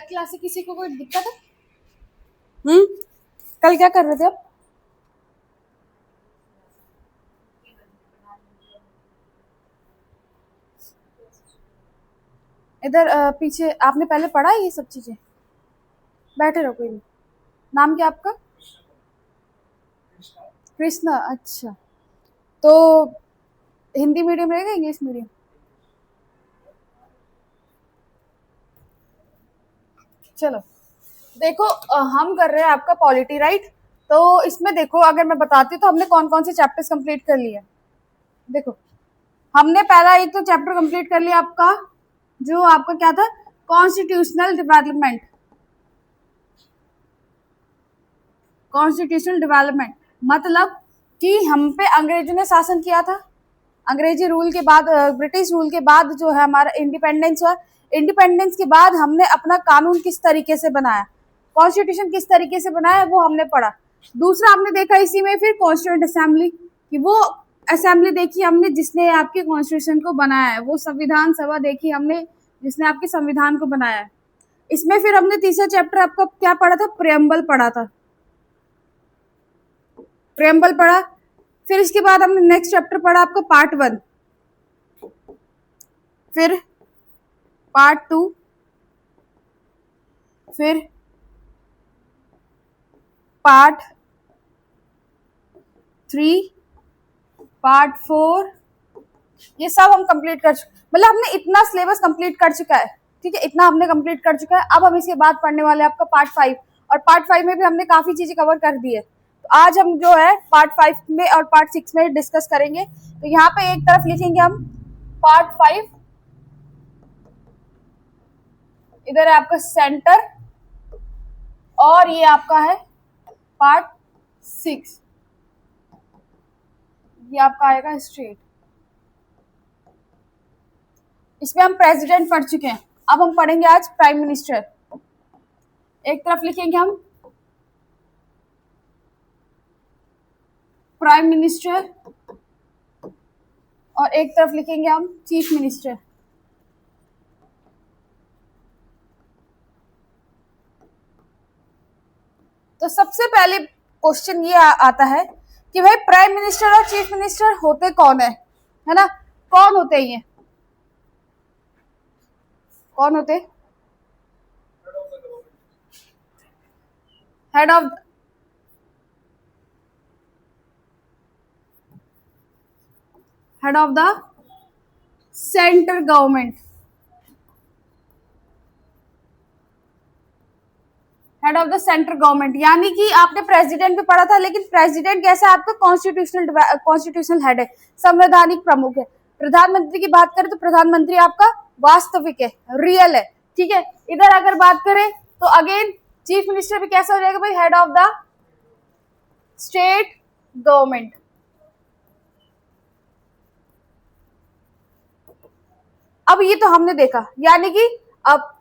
Class से किसी को कोई दिक्कत है? कल क्या कर रहे थे आप? इधर पीछे आपने पहले पढ़ा है ये सब चीजें? बैठे रहो, कोई नहीं। नाम क्या आपका? कृष्णा, अच्छा। तो हिंदी मीडियम रहेगा, इंग्लिश मीडियम? चलो देखो, हम कर रहे हैं आपका पॉलिटी, राइट? तो इसमें देखो, अगर मैं बताती तो हमने कौन कौन से चैप्टर्स कंप्लीट कर लिए। देखो, हमने पहला एक तो चैप्टर कंप्लीट कर लिया आपका, जो आपका क्या था, कॉन्स्टिट्यूशनल डेवलपमेंट। कॉन्स्टिट्यूशनल डेवलपमेंट मतलब कि हम पे अंग्रेजों ने शासन किया था। अंग्रेजी रूल के बाद, ब्रिटिश रूल के बाद जो है हमारा इंडिपेंडेंस हुआ। इंडिपेंडेंस के बाद हमने अपना कानून किस तरीके से बनाया, कॉन्स्टिट्यूशन किस तरीके से बनाया, वो हमने पढ़ा। दूसरा हमने देखा इसी में फिर कॉन्स्टिट्यूंट असेंबली, कि वो असेंबली देखी हमने जिसने आपके कॉन्स्टिट्यूशन को बनाया है, वो संविधान सभा देखी हमने जिसने आपके संविधान को बनाया है। इसमें फिर हमने तीसरा चैप्टर आपका क्या पढ़ा था, प्रेम्बल पढ़ा था। प्रेम्बल पढ़ा, फिर इसके बाद हमने नेक्स्ट चैप्टर पढ़ा आपका पार्ट 1, फिर पार्ट 2, फिर पार्ट 3, पार्ट 4। ये सब हम कंप्लीट कर चुके, मतलब हमने इतना सिलेबस कंप्लीट कर चुका है, ठीक है, इतना हमने कंप्लीट कर चुका है। अब हम इसके बाद पढ़ने वाले हैं आपका पार्ट 5, और पार्ट 5 में भी हमने काफी चीजें कवर कर दी है। तो आज हम जो है पार्ट 5 में और पार्ट 6 में डिस्कस करेंगे। तो यहाँ पे एक तरफ लिखेंगे हम पार्ट 5, इधर है आपका सेंटर, और ये आपका है पार्ट 6, ये आपका आएगा स्ट्रेट। इसमें हम प्रेसिडेंट पढ़ चुके हैं, अब हम पढ़ेंगे आज प्राइम मिनिस्टर। एक तरफ लिखेंगे हम प्राइम मिनिस्टर, और एक तरफ लिखेंगे हम चीफ मिनिस्टर। तो सबसे पहले क्वेश्चन ये आता है कि भाई प्राइम मिनिस्टर और चीफ मिनिस्टर होते कौन है ना? कौन होते हैं ये? कौन होते? Head of the central government. Head of the central government, यानी कि आपने प्रेसिडेंट भी पढ़ा था, लेकिन प्रेसिडेंट कैसा है आपका? कॉन्स्टिट्यूशनल हेड है, संवैधानिक प्रमुख है। प्रधानमंत्री की बात करें तो प्रधानमंत्री आपका वास्तविक है, रियल है, ठीक है। इधर अगर बात करें तो अगेन चीफ मिनिस्टर भी कैसा हो जाएगा भाई? Head of the state government. अब ये तो हमने देखा, यानी कि अब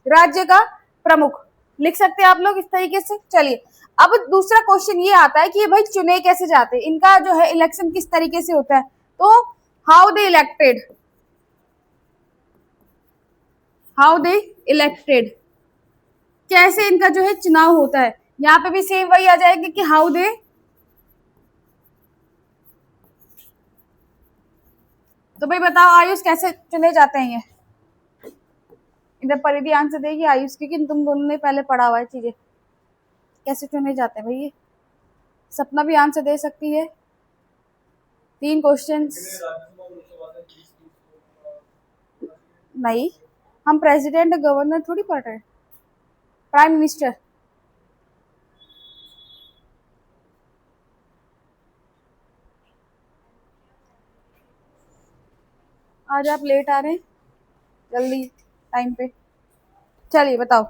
राज्य का प्रमुख लिख सकते हैं आप लोग इस तरीके से। चलिए, अब दूसरा क्वेश्चन ये आता है कि भाई चुने कैसे जाते हैं, इनका जो है इलेक्शन किस तरीके से होता है? तो हाउ दे इलेक्टेड, कैसे इनका जो है चुनाव होता है? यहाँ पे भी सेम वही आ जाएगा कि हाउ दे, तो भाई बताओ आयुष कैसे चुने जाते हैं? ये इधर परिधि आंसर देगी आयुष, क्योंकि तुम दोनों ने पहले पढ़ा हुआ है चीजें, कैसे चुने जाते हैं भाई ये। सपना भी आंसर दे सकती है। 3 क्वेश्चंस। नहीं, हम प्रेसिडेंट गवर्नर थोड़ी पढ़ रहे हैं, प्राइम मिनिस्टर। आज आप लेट आ रहे हैं, जल्दी टाइम पे। चलिए बताओ,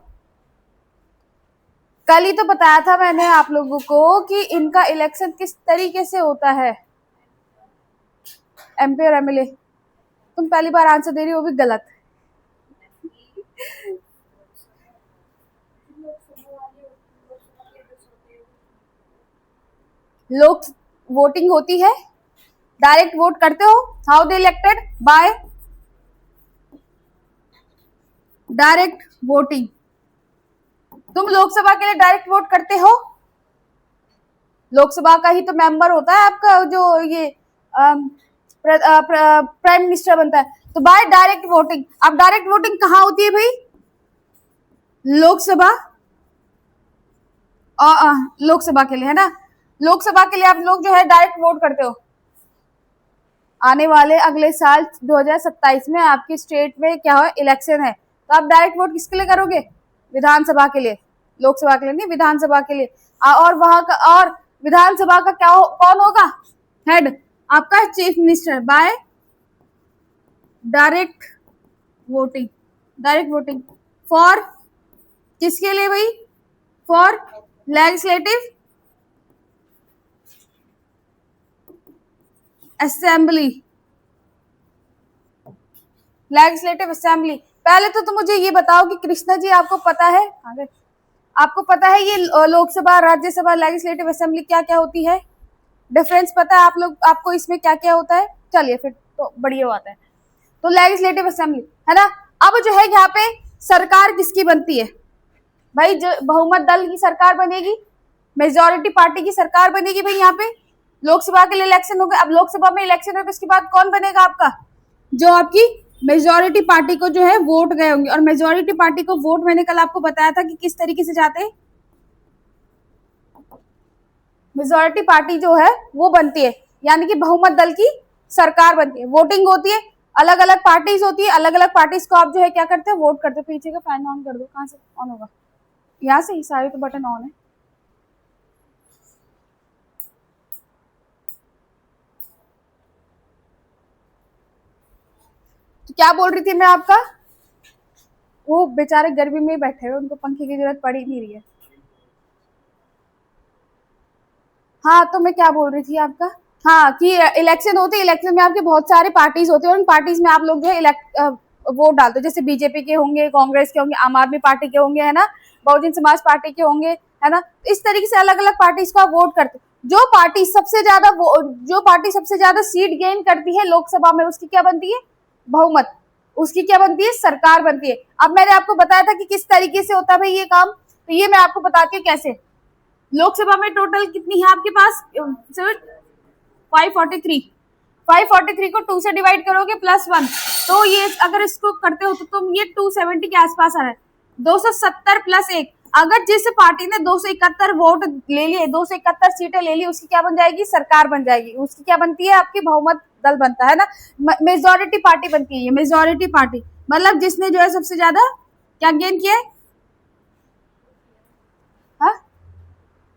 कल ही तो बताया था मैंने आप लोगों को कि इनका इलेक्शन किस तरीके से होता है, एमपी और एमएलए। तुम पहली बार आंसर दे रही हो, वो भी गलत। लोग वोटिंग होती है, डायरेक्ट वोट करते हो। How they elected? By direct voting. तुम लोकसभा के लिए डायरेक्ट वोट करते हो? लोकसभा का ही तो मेंबर होता है आपका, जो ये प्राइम मिनिस्टर बनता है। तो बाय डायरेक्ट वोटिंग। अब डायरेक्ट वोटिंग कहाँ होती है भाई? लोकसभा। लोकसभा के लिए है ना, लोकसभा के लिए आप लोग जो है डायरेक्ट वोट करते हो। आने वाले अगले साल 2027 में आपकी स्टेट में क्या हो, इलेक्शन है, तो आप डायरेक्ट वोट किसके लिए करोगे? विधानसभा के लिए। लोकसभा के लिए नहीं, विधानसभा के लिए। और वहां का, और विधानसभा का क्या कौन होगा हेड? आपका chief minister. By direct voting. Direct voting for किसके लिए भाई? For legislative assembly. Legislative assembly. पहले तो तुम मुझे ये बताओ कि कृष्णा जी, आपको पता है, आपको पता है ये लोकसभा, राज्यसभा, लेजिस्लेटिव असेंबली क्या क्या होती है? डिफरेंस पता है आप लोग, आपको इसमें क्या क्या होता है? चलिए फिर तो बढ़िया बात है। तो लेजिस्लेटिव असेंबली है ना। अब जो है यहाँ पे सरकार किसकी बनती है भाई? जो बहुमत दल की सरकार बनेगी, मेजोरिटी पार्टी की सरकार बनेगी भाई। यहाँ पे लोकसभा के लिए इलेक्शन हो गया। अब लोकसभा में इलेक्शन हो तो उसके बाद कौन बनेगा आपका? जो आपकी मेजोरिटी पार्टी को जो है वोट गए होंगे। और मेजोरिटी पार्टी को वोट मैंने कल आपको बताया था कि किस तरीके से जाते हैं। मेजोरिटी पार्टी जो है वो बनती है, यानी कि बहुमत दल की सरकार बनती है। वोटिंग होती है, अलग अलग पार्टीज होती है, अलग अलग पार्टीज को आप जो है क्या करते हैं? वोट करते हो। पीछे का फैन ऑन कर दो। कहाँ से ऑन होगा? यहाँ से ही, सारे तो बटन ऑन है। तो क्या बोल रही थी मैं आपका? वो बेचारे गर्मी में बैठे हुए, उनको पंखे की जरूरत पड़ ही नहीं रही है। हाँ, तो मैं क्या बोल रही थी आपका? हाँ, कि इलेक्शन होते हैं, इलेक्शन में आपके बहुत सारे पार्टीज होते हैं और उन पार्टीज में आप लोग जो है वोट डालते हो। जैसे बीजेपी के होंगे, कांग्रेस के होंगे, आम आदमी पार्टी के होंगे, है ना, बहुजन समाज पार्टी के होंगे, है ना। इस तरीके से अलग अलग पार्टीज को आप वोट करते हो। जो पार्टी सबसे ज्यादा सीट गेन करती है लोकसभा में, उसकी क्या बनती है? बहुमत। उसकी क्या बनती है? सरकार बनती है। अब मैंने आपको बताया था कि किस तरीके से होता है भाई ये काम, तो ये मैं आपको बताती हूँ कैसे। लोकसभा में टोटल कितनी है आपके पास? 543। 543 को 2 से डिवाइड करोगे +1, तो ये अगर इसको करते हो तो तुम ये 270 के आसपास आ रहा है। 270 + 1। अगर जिस पार्टी ने 271 वोट ले लिए, 271 सीटें ले ली, उसकी क्या बन जाएगी? सरकार बन जाएगी। उसकी क्या बनती है? आपकी बहुमत दल बनता है ना, मेजोरिटी पार्टी बनती है। ये मेजोरिटी पार्टी मतलब जिसने जो है सबसे ज्यादा क्या गेन किया है? हाँ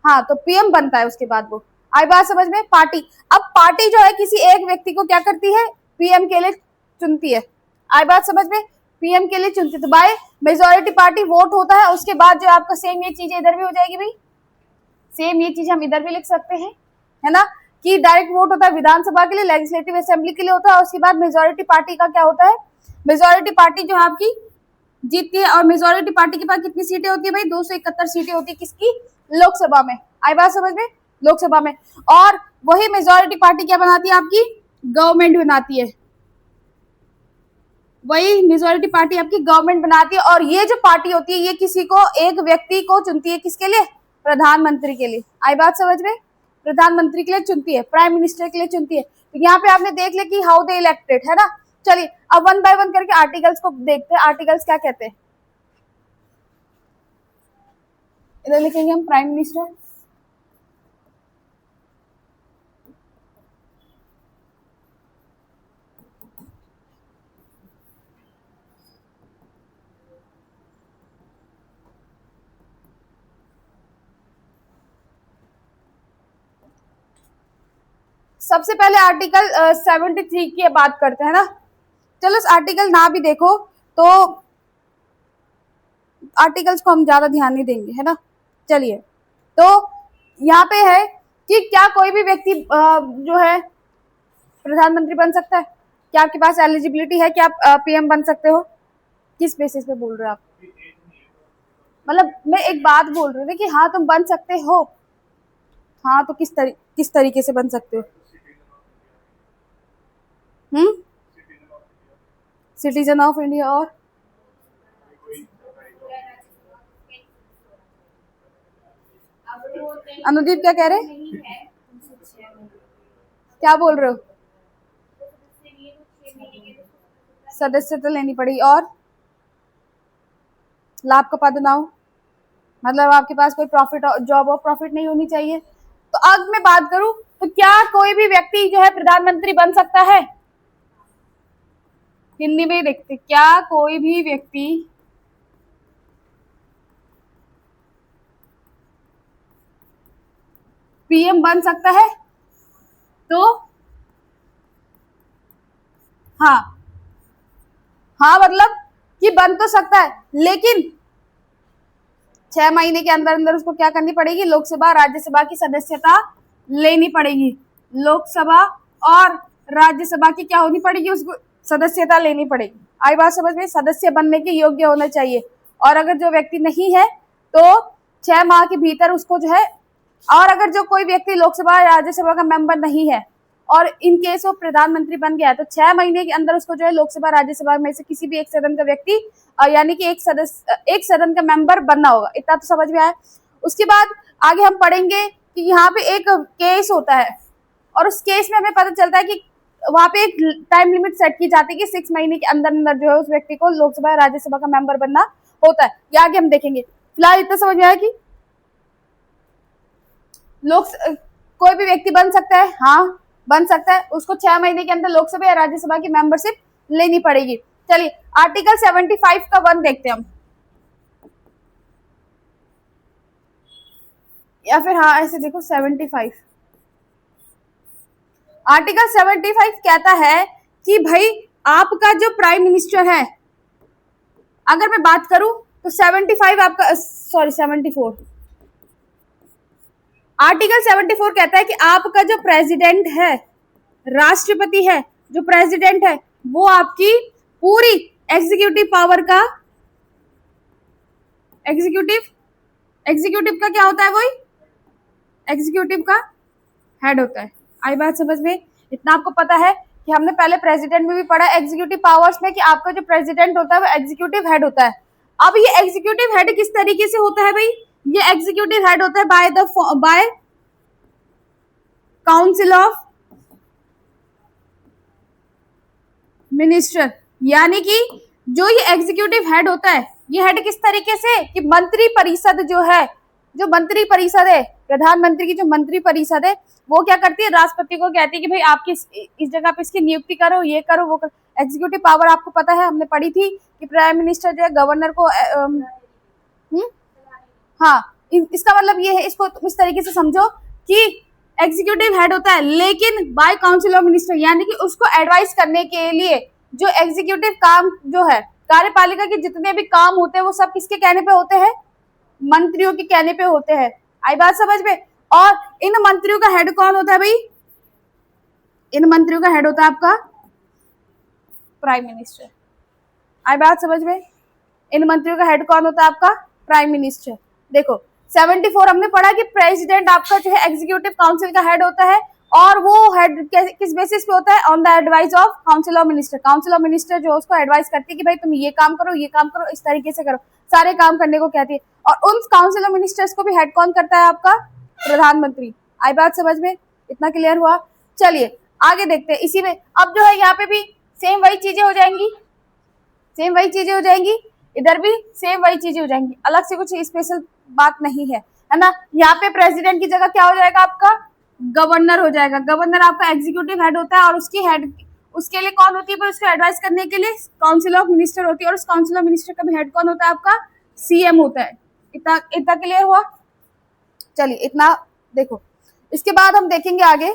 हाँ, तो पीएम बनता है उसके बाद वो। आई बात समझ में? पार्टी। अब पार्टी जो है किसी एक व्यक्ति को क्या करती है? पीएम के लिए चुनती है। आई बात समझ में? पीएम के लिए चुनती है। तो बाय मेजोरिटी पार्टी वोट होता है, उसके बाद जो आपका सेम ये चीज इधर भी हो जाएगी भाई। सेम ये चीज हम इधर भी लिख सकते हैं, है ना, कि डायरेक्ट वोट होता है विधानसभा के लिए, लेजिस्लेटिव असेंबली के लिए होता है। उसके बाद मेजोरिटी पार्टी का क्या होता है? मेजोरिटी पार्टी जो है आपकी जीतती है। और मेजोरिटी पार्टी के पास कितनी सीटें होती है भाई? 271 सीटें होती है। किसकी? लोकसभा में। आई बात समझ में? लोकसभा में। और वही मेजोरिटी पार्टी क्या बनाती है? आपकी गवर्नमेंट बनाती है। वही मेजोरिटी पार्टी आपकी गवर्नमेंट बनाती है। और ये जो पार्टी होती है, ये किसी को, एक व्यक्ति को चुनती है। किसके लिए? प्रधानमंत्री के लिए। आई बात समझ में? प्रधानमंत्री के लिए चुनती है, प्राइम मिनिस्टर के लिए चुनती है। तो यहाँ पे आपने देख लिया कि हाउ दे इलेक्टेड, है ना। चलिए अब वन बाय वन करके आर्टिकल्स को देखते हैं। आर्टिकल्स क्या कहते हैं? इधर लिखेंगे हम प्राइम मिनिस्टर। सबसे पहले आर्टिकल 73 की बात करते हैं ना। चलो इस आर्टिकल ना भी देखो तो आर्टिकल्स को हम ज्यादा ध्यान नहीं देंगे, है ना। चलिए, तो यहाँ पे है कि क्या कोई भी व्यक्ति जो है प्रधानमंत्री बन सकता है? क्या आपके पास एलिजिबिलिटी है कि आप पीएम बन सकते हो? किस बेसिस पे बोल रहे हो आप? मतलब मैं एक बात बोल रही हूँ कि हाँ तुम बन सकते हो। हाँ, तो किस तरीके से बन सकते हो? सिटीजन ऑफ इंडिया और अनुदीप क्या कह रहे? क्या बोल रहे हो? सदस्यता लेनी पड़ी और लाभ का पद ना हो, मतलब आपके पास कोई प्रॉफिट जॉब ऑफ प्रॉफिट नहीं होनी चाहिए। तो अब मैं बात करूं तो क्या कोई भी व्यक्ति जो है प्रधानमंत्री बन सकता है? हिंदी में देखते, क्या कोई भी व्यक्ति पीएम बन सकता है? तो हाँ, हाँ मतलब कि बन तो सकता है, लेकिन 6 महीने के अंदर अंदर उसको क्या करनी पड़ेगी? लोकसभा राज्यसभा की सदस्यता लेनी पड़ेगी। लोकसभा और राज्यसभा की क्या होनी पड़ेगी? उसको सदस्यता लेनी पड़ेगी। आई बात समझ में? सदस्य बनने के योग्य होना चाहिए। और अगर जो व्यक्ति नहीं है तो 6 माह के भीतर उसको जो है, और अगर जो कोई व्यक्ति लोकसभा राज्यसभा का मेंबर नहीं है और इन केस वो प्रधानमंत्री बन गया तो 6 महीने के अंदर उसको जो है लोकसभा राज्यसभा में से किसी भी एक सदन का व्यक्ति यानी कि एक सदन का मेंबर बनना होगा। इतना तो समझ में आया। उसके बाद आगे हम पढ़ेंगे कि यहाँ पे एक केस होता है और उस केस में हमें पता चलता है कि वहां पे एक टाइम लिमिट सेट की जाती है कि 6 महीने के अंदर अंदर जो है उस व्यक्ति को लोकसभा राज्यसभा का मेंबर बनना होता है। ये आगे हम देखेंगे। फिलहाल इतना समझ में आया कि कोई भी व्यक्ति बन सकता है, हाँ बन सकता है। उसको 6 महीने के अंदर लोकसभा या राज्यसभा की मेंबरशिप लेनी पड़ेगी। चलिए आर्टिकल 75 का 1 देखते हैं हम, या फिर हाँ ऐसे देखो 75। आर्टिकल 75 कहता है कि भाई आपका जो प्राइम मिनिस्टर है, अगर मैं बात करूं तो 75 आपका, सॉरी 74, आर्टिकल 74 कहता है कि आपका जो प्रेसिडेंट है, राष्ट्रपति है, जो प्रेसिडेंट है वो आपकी पूरी एग्जीक्यूटिव पावर का, एग्जीक्यूटिव का क्या होता है? वही एग्जीक्यूटिव का हेड होता है। आई बात समझ में? इतना आपको पता है कि हमने पहले प्रेसिडेंट में भी पढ़ा एग्जीक्यूटिव पावर्स में कि आपका जो प्रेसिडेंट होता है वो एग्जीक्यूटिव हेड होता है। अब ये एग्जीक्यूटिव हेड किस तरीके से होता है भाई? ये एग्जीक्यूटिव हेड होता है बाय काउंसिल ऑफ मिनिस्टर, यानी कि जो ये एग्जीक्यूटिव हेड होता है, ये हेड किस तरीके से कि मंत्री परिषद जो है, जो मंत्री परिषद है, प्रधानमंत्री की जो मंत्री परिषद है वो क्या करती है? राष्ट्रपति को कहती है कि भाई आपकी इस जगह पे इसकी नियुक्ति करो, ये करो, वो करो। एग्जीक्यूटिव पावर आपको पता है, हमने पढ़ी थी कि प्राइम मिनिस्टर जो है गवर्नर को हाँ, इसका मतलब ये है, इसको इस तरीके से समझो कि एग्जीक्यूटिव हेड होता है लेकिन बाय काउंसिल ऑफ मिनिस्टर, यानी कि उसको एडवाइस करने के लिए जो एग्जीक्यूटिव काम जो है, कार्यपालिका के जितने भी काम होते हैं वो सब किसके कहने पे होते हैं? मंत्रियों के कहने पे होते हैं। आई बात समझ में? और इन मंत्रियों का हेड कौन होता है भाई? इन मंत्रियों का हेड होता है आपका प्राइम मिनिस्टर। आई बात समझ में? इन मंत्रियों का हेड कौन होता है? आपका प्राइम मिनिस्टर। देखो 74 हमने पढ़ा कि प्रेसिडेंट आपका जो है एग्जीक्यूटिव काउंसिल का हेड होता है और वो हेड किस बेसिस पे होता है? On the advice of council of minister. Council of minister जो उसको एडवाइस करती है कि भाई तुम ये काम करो, ये काम करो, इस तरीके से करो, सारे काम करने को कहती है। और उन काउंसिल ऑफ मिनिस्टर्स को भी हेड कौन करता है? आपका प्रधानमंत्री। आई बात समझ में? इतना क्लियर हुआ? चलिए आगे देखते हैं। इसी में अब जो है यहाँ पे भी सेम वही चीजें हो जाएंगी, सेम वही चीजें हो जाएंगी, इधर भी सेम वही चीजें हो जाएंगी, अलग से कुछ स्पेशल बात नहीं है, है ना। यहाँ पे प्रेसिडेंट की जगह क्या हो जाएगा? आपका गवर्नर हो जाएगा। गवर्नर आपका एग्जीक्यूटिव हेड होता है और उसकी हेड, उसके लिए कौन होती है? उसको एडवाइस करने के लिए काउंसिल ऑफ मिनिस्टर होती है और उस काउंसिल ऑफ मिनिस्टर का भी हेड कौन होता है? आपका सीएम होता है। इतना क्लियर हुआ? चलिए इतना देखो। इसके बाद हम देखेंगे आगे।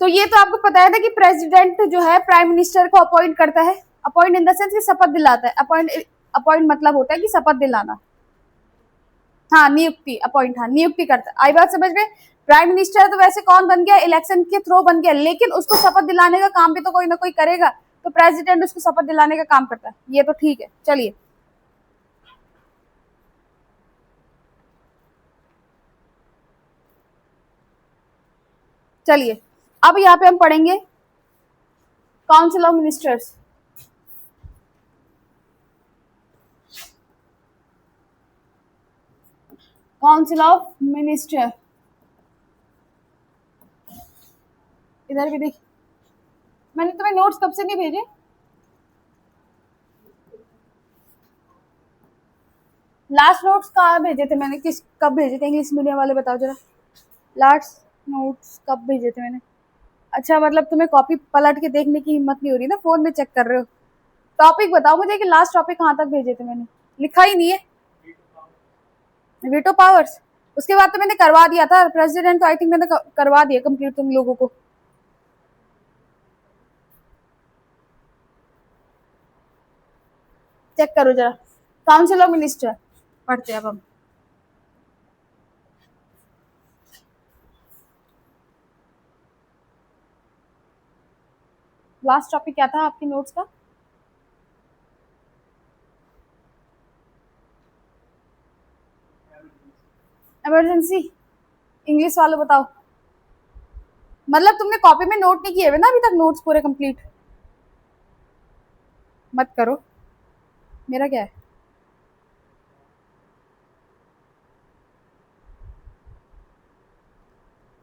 तो ये तो आपको पता है ना कि प्रेसिडेंट जो है प्राइम मिनिस्टर को अपॉइंट करता है। अपॉइंट इन द सेंस कि शपथ दिलाता है। अपॉइंट मतलब होता है कि शपथ दिलाना। हाँ नियुक्ति, अपॉइंट, हाँ नियुक्ति करता है। आई बात समझ में? प्राइम मिनिस्टर तो वैसे कौन बन गया? इलेक्शन के थ्रू बन गया, लेकिन उसको शपथ दिलाने का काम भी तो कोई ना कोई करेगा, तो प्रेसिडेंट उसको शपथ दिलाने का काम करता है। ये तो ठीक है। चलिए चलिए अब यहाँ पे हम पढ़ेंगे council of ministers. Council of minister, इधर भी देख, मैंने तुम्हें नोट्स कब से नहीं भेजे? लास्ट नोट्स कहाँ भेजे थे मैंने, किस कब भेजे थे? इंग्लिश मीडियम वाले बताओ जरा, लास्ट नोट्स कब भेजे थे मैंने? अच्छा, मतलब तुम्हें कॉपी पलट के देखने की हिम्मत नहीं हो रही ना, फोन में चेक कर रहे हो। टॉपिक बताओ मुझे कि लास्ट टॉपिक कहाँ तक भेजे थे मैंने, लिखा ही नहीं है। वीटो पावर्स, उसके बाद तो मैंने करवा दिया था प्रेसिडेंट, तो आई थिंक मैंने करवा दिया कंप्लीट तुम लोगों को। चेक करो जरा, काउंसिल ऑफ मिनिस्टर पढ़ते हैं अब हम। लास्ट टॉपिक क्या था आपकी नोट्स का? इमरजेंसी, इंग्लिश वाले बताओ। मतलब तुमने कॉपी में नोट नहीं किए हुए ना अभी तक नोट्स पूरे कंप्लीट? मत करो, मेरा क्या है।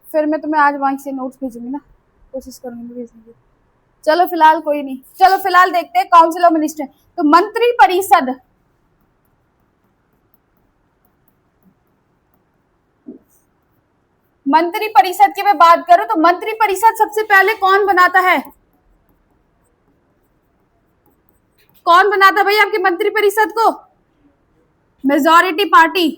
फिर मैं तुम्हें आज वहां से नोट्स भेजूंगी ना, कोशिश करूंगी भेजने की। चलो फिलहाल कोई नहीं, चलो फिलहाल देखते हैं काउंसिल ऑफ मिनिस्टर। तो मंत्री परिषद, मंत्री परिषद की मैं बात करूं तो मंत्री परिषद सबसे पहले कौन बनाता है? कौन बनाता है भाई आपकी मंत्री परिषद को? Majority party.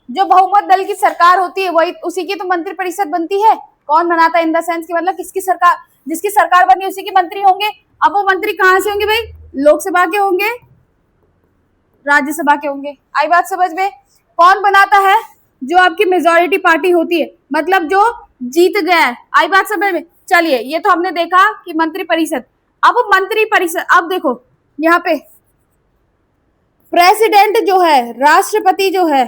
जो बहुमत दल की सरकार होती है वही, उसी की तो मंत्री परिषद बनती है। कौन बनाता है इन द सेंस की मतलब किसकी सरकार, जिसकी सरकार बनी उसी के मंत्री होंगे। अब वो मंत्री कहां से होंगे भाई? लोकसभा के होंगे, राज्यसभा के होंगे। आई बात समझ में? कौन बनाता है? जो आपकी मेजॉरिटी पार्टी होती है, मतलब जो जीत गया है। आई बात समझ में? चलिए, ये तो हमने देखा कि मंत्री परिषद। अब मंत्री परिषद, अब देखो यहाँ पे प्रेसिडेंट जो है, राष्ट्रपति जो है,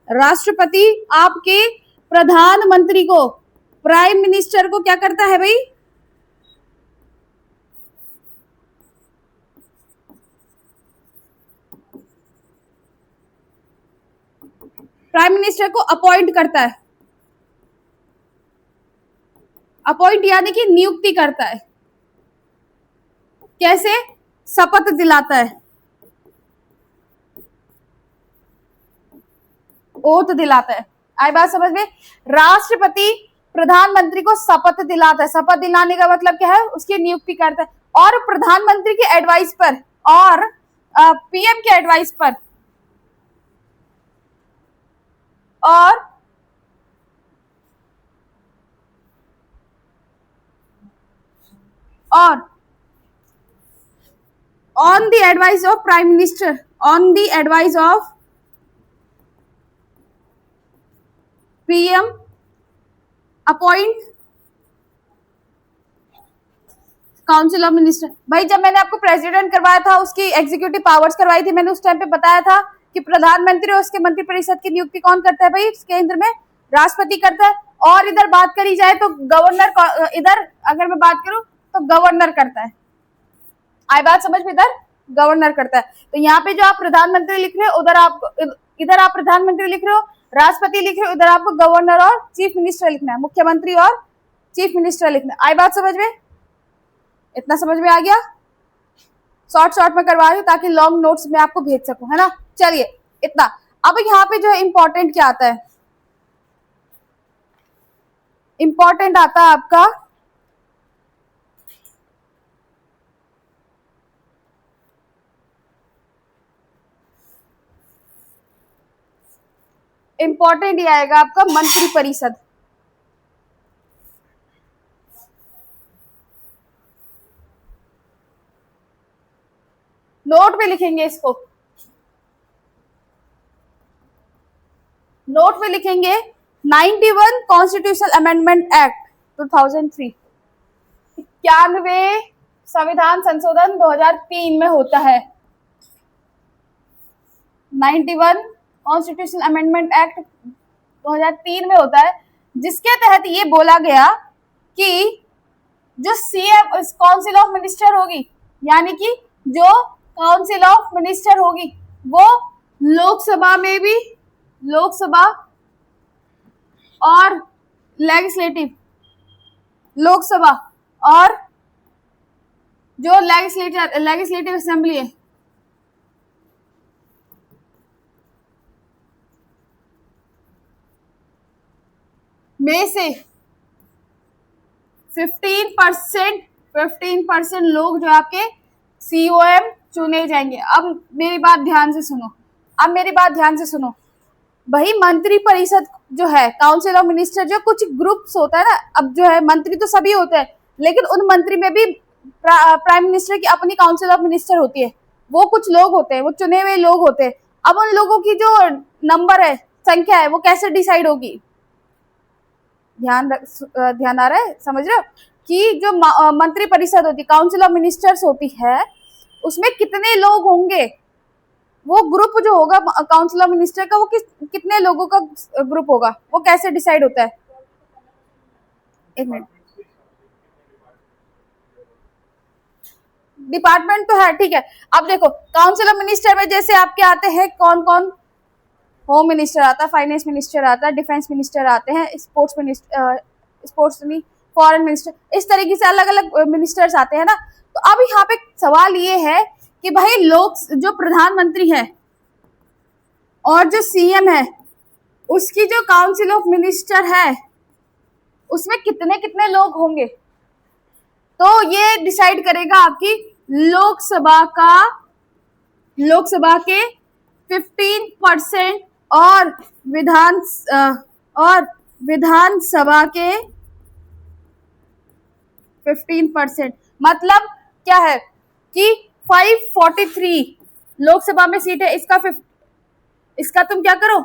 राष्ट्रपति आपके प्रधानमंत्री को, प्राइम मिनिस्टर को क्या करता है भाई? प्राइम मिनिस्टर को अपॉइंट करता है। अपॉइंट यानी कि नियुक्ति करता है। कैसे? शपथ दिलाता है, ओथ दिलाता है। आई बात समझ में? राष्ट्रपति प्रधानमंत्री को शपथ दिलाता है। शपथ दिलाने का मतलब क्या है? उसकी नियुक्ति करता है, और प्रधानमंत्री के एडवाइस पर और पीएम के एडवाइस पर और on the advice of prime minister, on the advice of PM appoint council of minister. भाई जब मैंने आपको प्रेसिडेंट करवाया था, उसकी एग्जीक्यूटिव पावर्स करवाई थी, मैंने उस टाइम पे बताया था कि प्रधानमंत्री और उसके मंत्री परिषद की नियुक्ति कौन करता है भाई? केंद्र में राष्ट्रपति करता है। और इधर बात करी जाए तो गवर्नर, इधर अगर मैं बात करूं तो गवर्नर करता है। आई बात समझ में? इधर गवर्नर करता है। तो यहाँ पे जो आप प्रधानमंत्री लिख रहे हो, उधर आप, इधर आप प्रधानमंत्री लिख रहे हो, राष्ट्रपति लिख रहे हो, इधर आपको गवर्नर और चीफ मिनिस्टर लिखना है, मुख्यमंत्री और चीफ मिनिस्टर लिखना है। आई बात समझ में? इतना समझ में आ गया? शॉर्ट में करवा रही हूँ ताकि लॉन्ग नोट्स में आपको भेज सकूं, है ना। चलिए इतना। अब यहाँ पे जो है इंपॉर्टेंट क्या आता है? इंपॉर्टेंट आता है आपका इंपॉर्टेंट ये आएगा आपका मंत्री परिषद। नोट में लिखेंगे इसको, नोट में लिखेंगे 91 कॉन्स्टिट्यूशनल अमेंडमेंट एक्ट 2003, 91 संविधान संशोधन 2003 में होता है। 91 कॉन्स्टिट्यूशनल अमेंडमेंट एक्ट 2003 में होता है, जिसके तहत ये बोला गया कि जो सीएम काउंसिल ऑफ मिनिस्टर होगी, यानी कि जो काउंसिल ऑफ मिनिस्टर होगी वो लोकसभा में भी, लोकसभा और लेजिस्लेटिव, लोकसभा और जो लेजिस्लेटिव असेंबली है में से 15% लोग जो आपके COM चुने जाएंगे। अब मेरी बात ध्यान से सुनो, भाई मंत्री परिषद जो है, काउंसिल ऑफ मिनिस्टर, जो कुछ ग्रुप्स होता है ना, अब जो है मंत्री तो सभी होते हैं, लेकिन उन मंत्री में भी प्राइम मिनिस्टर की अपनी काउंसिल ऑफ मिनिस्टर होती है। वो कुछ लोग होते हैं, वो चुने हुए लोग होते हैं। अब उन लोगों की जो नंबर है, संख्या है, वो कैसे डिसाइड होगी? ध्यान आ रहा है, समझ रहे हो कि जो मंत्री परिषद होती है, काउंसिल ऑफ मिनिस्टर्स होती है, उसमें कितने लोग होंगे? वो ग्रुप जो होगा काउंसिल ऑफ मिनिस्टर का, वो कितने लोगों का ग्रुप होगा, वो कैसे डिसाइड होता है? एक मिनट, डिपार्टमेंट तो है, ठीक है। अब देखो काउंसिल ऑफ मिनिस्टर में जैसे आपके आते हैं कौन कौन, होम मिनिस्टर आता है, फाइनेंस मिनिस्टर आता है, डिफेंस मिनिस्टर आते हैं, स्पोर्ट्स नहीं, फॉरेन मिनिस्टर, इस तरीके से अलग अलग मिनिस्टर्स आते हैं ना। तो अब यहाँ पे सवाल ये है कि भाई लोग जो प्रधानमंत्री है और जो CM है, उसकी जो काउंसिल ऑफ मिनिस्टर है, उसमें कितने कितने लोग होंगे? तो ये डिसाइड करेगा आपकी लोकसभा के 15% और विधानसभा के 15%। मतलब क्या है कि 543 लोकसभा में सीट है, इसका तुम क्या करो,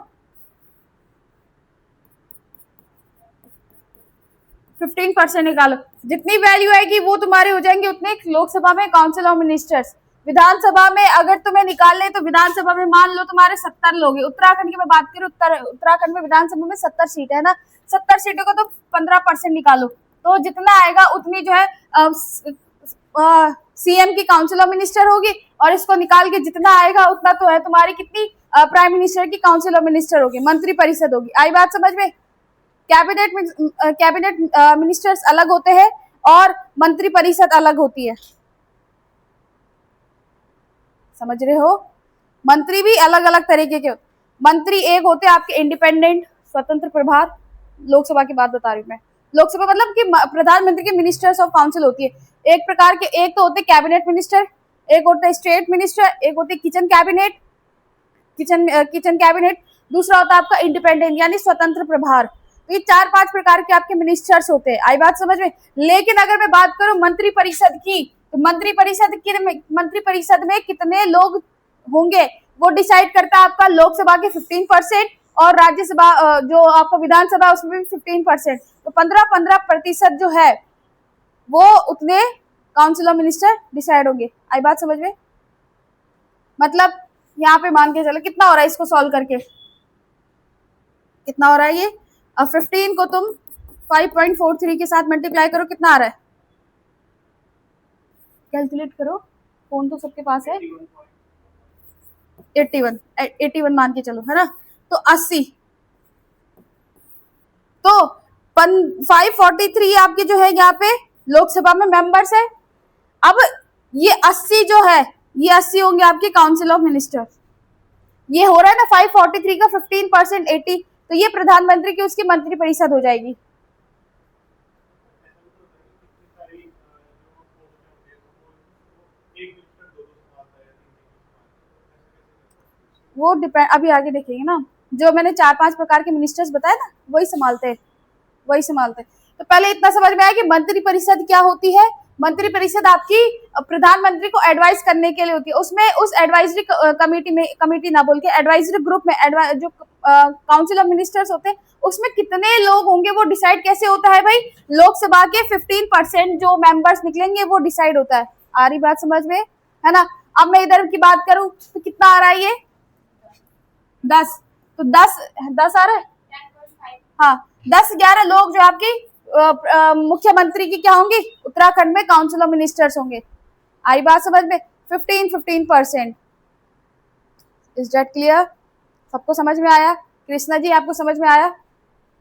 15% निकालो, जितनी वैल्यू आएगी वो तुम्हारे हो जाएंगे उतने लोकसभा में काउंसिल ऑफ मिनिस्टर्स। विधानसभा में अगर तुम्हें निकालने, तो विधानसभा में मान लो तुम्हारे 70 लोग हैं। उत्तराखंड की मैं बात करूं, उत्तराखंड में विधानसभा में 70 सीट है ना, 70 सीटों को तो 15% निकालो, तो जितना आएगा उतनी जो है CM की काउंसिल ऑफ मिनिस्टर होगी, और इसको निकाल के जितना आएगा उतना तो है तुम्हारी कितनी प्राइम मिनिस्टर की काउंसिल ऑफ मिनिस्टर होगी, मंत्री परिषद होगी। आई बात समझ में? कैबिनेट मिनिस्टर्स अलग होते हैं और मंत्री परिषद अलग होती है, समझ रहे हो? मंत्री भी अलग अलग तरीके के मंत्री एक होते हैं आपके इंडिपेंडेंट, स्वतंत्र प्रभार। लोकसभा की बात बता रही हूँ मैं। लोकसभा मतलब कि प्रधानमंत्री के मिनिस्टर्स ऑफ काउंसिल होती है। एक प्रकार के, एक तो होते कैबिनेट मिनिस्टर, एक होते स्टेट मिनिस्टर, एक होते किचन कैबिनेट, दूसरा होता है आपका इंडिपेंडेंट यानी स्वतंत्र प्रभार। ये 4-5 प्रकार के आपके मिनिस्टर्स होते हैं। आई बात समझ में? लेकिन अगर मैं बात करूं मंत्री परिषद की, तो मंत्री परिषद में कितने लोग होंगे वो डिसाइड करता है आपका लोकसभा के 15% और राज्यसभा जो आपका विधानसभा उसमें भी 15%, तो 15% जो है वो उतने काउंसिल ऑफ मिनिस्टर डिसाइड होंगे। आई बात समझ में? मतलब यहाँ पे मान के चलो कितना हो रहा है, इसको सॉल्व करके कितना हो रहा है ये, अब 15 को तुम 5.43 के साथ मल्टीप्लाई करो, कितना आ रहा है? कैलकुलेट करो, फोन तो सबके पास है। 81 मान के चलो, है ना? तो 80, तो 543 आपके जो है यहाँ पे लोकसभा में मेंबर्स है। अब ये 80 जो है, ये 80 होंगे आपके काउंसिल ऑफ मिनिस्टर। ये हो रहा है ना 543 का 15% 80, तो ये प्रधानमंत्री की उसकी मंत्री परिषद हो जाएगी। वो डिपेंड, अभी आगे देखेंगे ना। जो मैंने 4-5 प्रकार के मिनिस्टर्स बताए ना, वही संभालते हैं। तो पहले इतना समझ में आया कि मंत्री परिषद क्या होती है। मंत्री परिषद आपकी प्रधानमंत्री को एडवाइस करने के लिए होती है। उसमें उस एडवाइजरी कमेटी ना बोल के एडवाइजरी ग्रुप में जो काउंसिल ऑफ मिनिस्टर्स होते हैं, उसमें कितने लोग होंगे वो डिसाइड कैसे होता है भाई? लोकसभा के 15% जो मेंबर्स निकलेंगे वो डिसाइड होता है। आ रही बात समझ में, है ना? अब मैं इधर की बात करूं तो कितना आ रहा है ये? 10, तो 10 आ रहा है। हाँ, 10-11 लोग जो आपकी मुख्यमंत्री की क्या होंगे, उत्तराखंड में काउंसिल ऑफ मिनिस्टर्स होंगे। आई बात समझ में? 15%। Is that clear? सबको समझ में आया? कृष्णा जी आपको समझ में आया?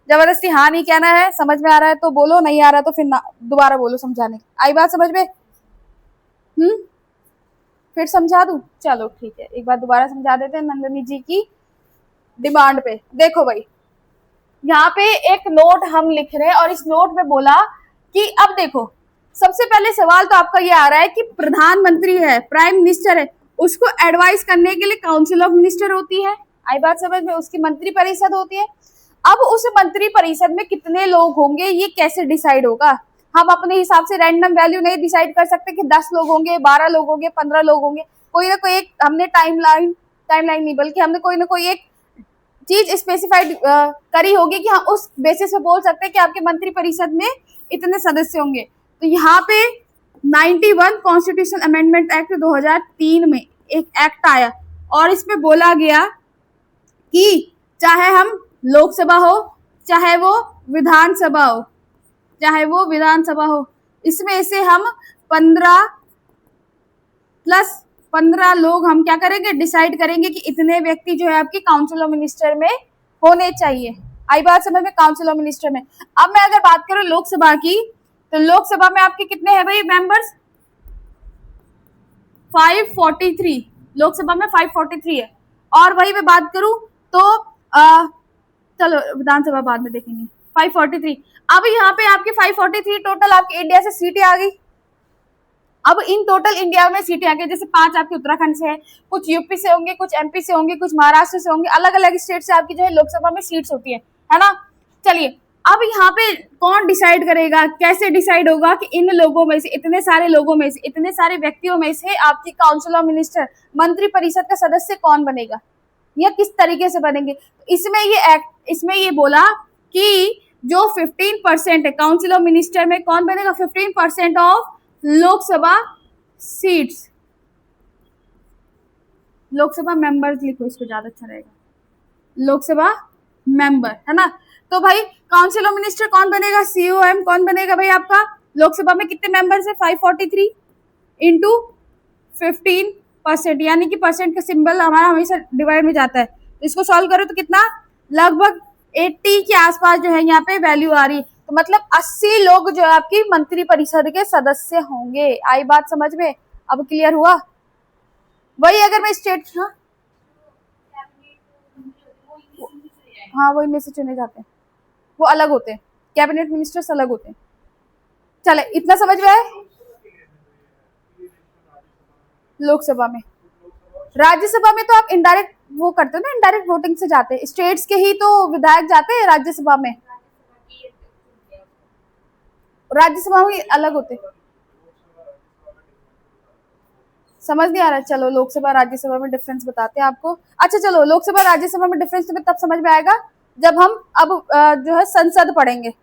जबरदस्ती हाँ नहीं कहना है, समझ में आ रहा है तो बोलो, नहीं आ रहा है तो फिर दोबारा बोलो समझाने। आई बात समझ में? फिर समझा दूं? चलो ठीक है, एक बार दोबारा समझा देते हैं नंदिनी जी की डिमांड पे। देखो भाई, यहाँ पे एक नोट हम लिख रहे हैं और इस नोट में बोला कि अब देखो, सबसे पहले सवाल तो आपका ये आ रहा है कि प्रधानमंत्री है, प्राइम मिनिस्टर है, उसको एडवाइस करने के लिए काउंसिल ऑफ मिनिस्टर होती है। आई बात समझ में? उसकी मंत्री परिषद होती है। अब उस मंत्री परिषद में कितने लोग होंगे ये कैसे डिसाइड होगा? हम अपने हिसाब से रैंडम वैल्यू नहीं डिसाइड कर सकते कि 10 लोग होंगे, 12 लोग होंगे, 15 लोग होंगे। कोई ना कोई एक हमने टाइमलाइन नहीं बल्कि हमने कोई ना कोई एक चीज स्पेसिफाइड करी होगी कि हाँ उस बेसिस पे बोल सकते हैं कि आपके मंत्री परिषद में इतने सदस्य होंगे। तो यहाँ पे 91 कॉन्स्टिट्यूशन अमेंडमेंट एक्ट 2003 में एक एक्ट आया और इसमें बोला गया कि चाहे हम लोकसभा हो, चाहे वो विधानसभा हो, इसमें से हम 15 लोग हम क्या करेंगे, डिसाइड करेंगे कि इतने व्यक्ति जो है आपकी काउंसिल ऑफ मिनिस्टर में होने चाहिए। आई बात समझ में? काउंसिल ऑफ मिनिस्टर में। अब मैं अगर बात करूं लोकसभा की, तो लोकसभा में आपके कितने हैं भाई मेंबर्स? 543। लोकसभा में 543 है। और वही मैं बात करूं तो चलो विधानसभा बाद में देखेंगे। 543। अब यहाँ पे आपके 543 टोटल आपके इंडिया से सीटें आ गई। अब इन टोटल इंडिया में सीटें आ गई, जैसे 5 आपके उत्तराखंड से है, कुछ यूपी से होंगे, कुछ एमपी से होंगे, कुछ महाराष्ट्र से होंगे, अलग अलग स्टेट से आपकी जो है लोकसभा में सीट्स होती है ना। चलिए, अब यहाँ पे कौन डिसाइड करेगा, कैसे डिसाइड होगा कि इन लोगों में से, इतने सारे लोगों में से, इतने सारे व्यक्तियों में से आपकी काउंसिल ऑफ मिनिस्टर, मंत्री परिषद का सदस्य कौन बनेगा या किस तरीके से बनेंगे? इसमें ये बोला कि जो 15% है काउंसिल ऑफ मिनिस्टर में कौन बनेगा? 15% of Lok Sabha seats. Lok Sabha members लिखो, इसको ज्यादा अच्छा रहेगा, लोकसभा मेंबर, है ना। तो भाई काउंसिल ऑफ मिनिस्टर कौन बनेगा? COM कौन बनेगा भाई आपका? लोकसभा में कितने मेंबर्स है? 543 इंटू 15%, यानी कि परसेंट का सिंबल हमारा हमेशा डिवाइड में जाता है। तो इसको सॉल्व करो तो कितना, लगभग 80 के आसपास जो है यहाँ पे वैल्यू आ रही है। तो मतलब 80 लोग जो है आपकी मंत्री परिषद के सदस्य होंगे। आई बात समझ में? अब क्लियर हुआ? वही अगर मैं स्टेट, हाँ वही में से चुने जाते हैं, वो अलग होते हैं, कैबिनेट मिनिस्टर्स अलग होते हैं। चले, इतना समझ में आए? लोकसभा में, राज्यसभा में तो आप इनडायरेक्ट वो करते हो ना, इनडायरेक्ट वोटिंग से जाते हैं, स्टेट्स के ही तो विधायक जाते हैं राज्यसभा में, राज्यसभा में अलग होते। समझ नहीं आ रहा? चलो लोकसभा राज्यसभा में डिफरेंस बताते हैं आपको। अच्छा चलो, लोकसभा राज्यसभा में डिफरेंस तुम्हें तब समझ में आएगा जब हम अब जो है संसद पढ़ेंगे,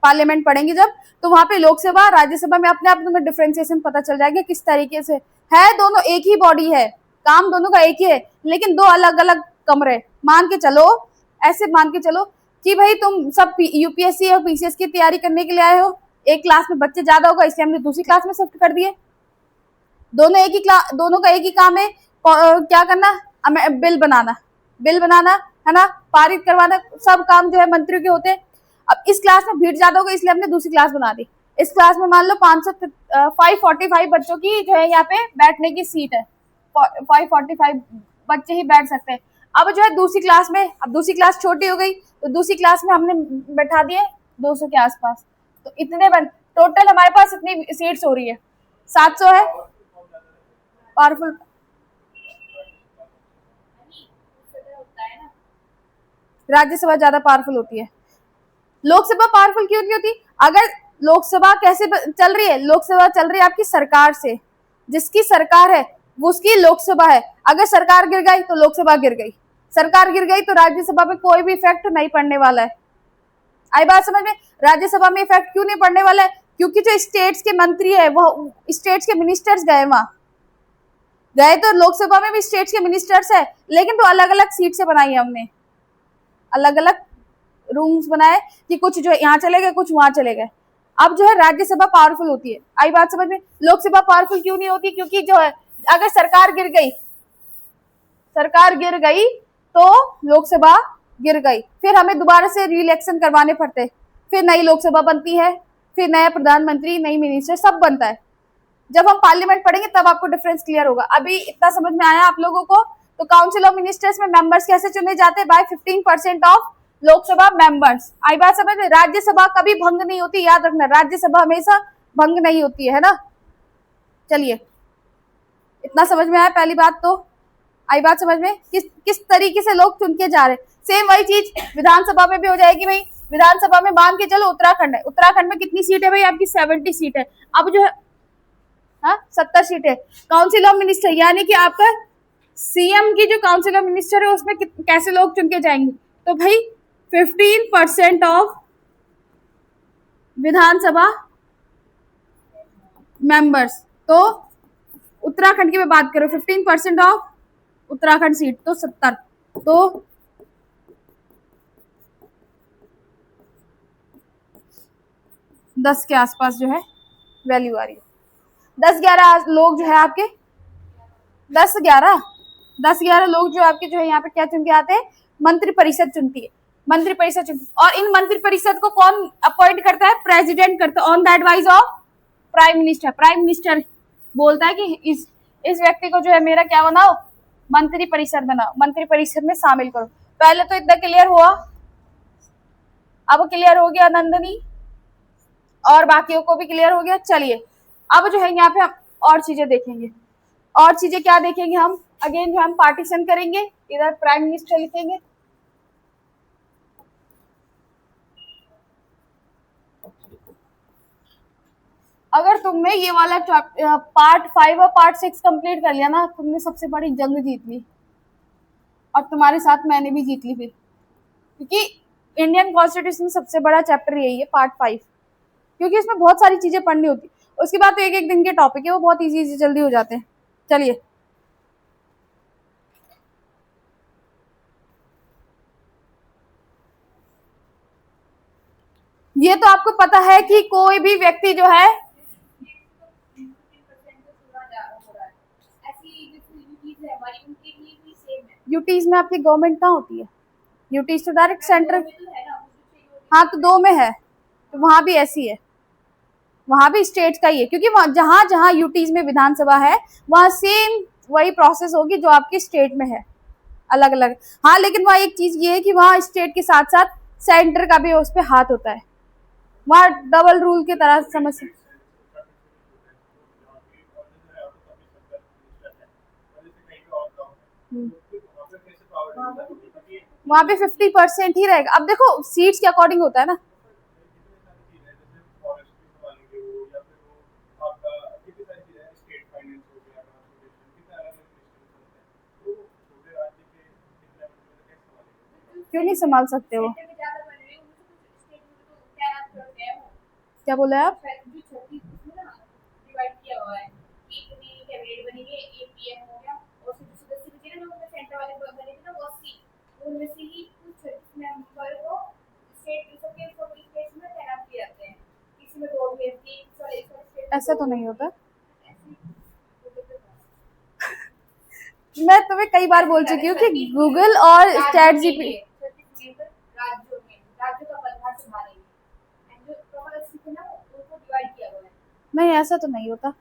पार्लियामेंट पढ़ेंगे जब, तो वहां पे लोकसभा राज्यसभा में अपने आप तुम्हें डिफरेंशिएशन पता चल जाएगा किस तरीके से है। दोनों एक ही बॉडी है, काम दोनों का एक ही है, लेकिन दो अलग अलग कमरे। मान के चलो, ऐसे मान के चलो कि भाई तुम सब यूपीएससी और पीसीएस की तैयारी करने के लिए आए हो, एक क्लास में बच्चे ज्यादा होगा इसलिए हमने दूसरी क्लास में शिफ्ट कर दिए। दोनों का एक ही काम है, क्या करना, बिल बनाना, है ना, पारित करवाना, सब काम जो है मंत्रियों के होते हैं। अब इस क्लास में भीड़ ज्यादा होगी इसलिए हमने दूसरी क्लास बना दी। इस क्लास में मान लो 545 बच्चों की जो है यहाँ पे बैठने की सीट है, 545 बच्चे ही बैठ सकते हैं। अब जो है दूसरी क्लास में, अब दूसरी क्लास छोटी हो गई तो दूसरी क्लास में हमने बैठा दिए 200 के आसपास। तो इतने टोटल हमारे पास इतनी सीट्स हो रही है, 700 है। पावरफुल राज्यसभा ज्यादा पावरफुल होती है, लोकसभा पावरफुल क्यों नहीं होती? अगर लोकसभा कैसे चल रही है, लोकसभा चल रही है आपकी सरकार से, जिसकी सरकार है वो उसकी लोकसभा है। अगर सरकार गिर गई तो लोकसभा गिर गई, सरकार गिर गई तो राज्यसभा पे कोई भी इफेक्ट नहीं पड़ने वाला है। आई बात समझ में? राज्यसभा में इफेक्ट क्यों नहीं पड़ने वाला है? क्योंकि जो स्टेट्स के मंत्री है वो स्टेट्स के मिनिस्टर्स वहां गए, तो लोकसभा में भी स्टेट्स के मिनिस्टर्स है, लेकिन तो अलग अलग सीट से बनाई है हमने, अलग अलग रूम्स बनाए कि कुछ जो यहाँ चले गए, कुछ वहां चले गए। अब जो है राज्यसभा पावरफुल होती है। आई बात समझ में? लोकसभा पावरफुल क्यों नहीं होती? क्योंकि जो है अगर सरकार गिर गई तो लोकसभा गिर गई, फिर हमें दोबारा से री-इलेक्शन करवाने पड़ते, फिर नई लोकसभा बनती है, फिर नया प्रधानमंत्री, नई मिनिस्टर, सब बनता है। जब हम पार्लियामेंट पढ़ेंगे तब आपको डिफरेंस क्लियर होगा। अभी इतना समझ में आया आप लोगों को? तो काउंसिल ऑफ मिनिस्टर्स में मेंबर्स कैसे चुने जाते हैं? By 15% of Lok Sabha members. आई बात समझ में? राज्यसभा कभी भंग नहीं होती, याद रखना, राज्यसभा हमेशा भंग नहीं होती है ना। चलिए, इतना समझ में आया पहली बात तो? आई बात समझ में? किस तरीके से लोग चुन के जा रहे हैं। सेम वही चीज विधानसभा में भी हो जाएगी भाई। विधानसभा में मान के चलो उत्तराखंड है, उत्तराखंड में कितनी सीट है भाई आपकी? 70 सीट है। अब जो है 70 सीट है। काउंसिल ऑफ मिनिस्टर यानी कि आपका सीएम की जो काउंसिल ऑफ मिनिस्टर है उसमें कैसे लोग चुन के जाएंगे? तो भाई 15% ऑफ विधानसभा मेंबर्स। तो उत्तराखंड की मैं बात करूं, 15% ऑफ उत्तराखंड सीट तो 70, तो 10 के आसपास जो है वैल्यू आ रही है। 10-11 लोग जो है आपके 10-11 लोग जो आपके जो है यहाँ पे क्या चुन के आते हैं? मंत्रिपरिषद चुनती है, मंत्रिपरिषद चुनती है। और इन मंत्रिपरिषद को कौन अपॉइंट करता है? प्रेसिडेंट करता है, on the advice of prime minister. Prime minister बोलता है कि इस व्यक्ति को जो है मेरा क्या बनाओ? मंत्रिपरिषद बनाओ, मंत्रिपरिषद में शामिल करो। पहले तो इतना क्लियर हुआ, अब क्लियर हो गया नंदनी, और बाकियों को भी क्लियर हो गया। चलिए अब जो है यहाँ पे हम और चीजें देखेंगे। और चीजें क्या देखेंगे हम? अगेन जो हम पार्टीशन करेंगे, इधर प्राइम मिनिस्टर लिखेंगे, अगर तुमने ये वाला पार्ट 5 और पार्ट 6 कंप्लीट कर लिया ना, तुमने सबसे बड़ी जंग जीत ली, और तुम्हारे साथ मैंने भी जीत ली फिर, क्योंकि इंडियन कॉन्स्टिट्यूशन सबसे बड़ा चैप्टर यही है, पार्ट 5, क्योंकि इसमें बहुत सारी चीजें पढ़नी होती। उसके बाद तो एक एक दिन के टॉपिक है, वो बहुत इजी जल्दी हो जाते हैं। चलिए ये तो आपको पता है कि कोई भी व्यक्ति जो है यूटीज में आपकी गवर्नमेंट कहाँ होती है? यूटीज तो डायरेक्ट सेंट्रल। हाँ तो 2 में है, तो वहां भी ऐसी है, वहां भी स्टेट का ही है, क्योंकि जहां जहां यूटीज में विधानसभा है वहां सेम वही प्रोसेस होगी जो आपके स्टेट में है, अलग अलग। हाँ लेकिन वहाँ एक चीज ये है कि वहाँ स्टेट के साथ साथ सेंटर का भी उस पर हाथ होता है, वहाँ डबल रूल की तरह समझ। वहाँ पे 50% ही रहेगा। अब देखो सीट्स के अकॉर्डिंग होता है ना। क्यों नहीं संभाल सकते हो? क्या बोले आप? ऐसा तो नहीं होता। मैं तुम्हें कई बार बोल चुकी हूँ कि गूगल और चैट जीपीटी नहीं, ऐसा तो नहीं होता।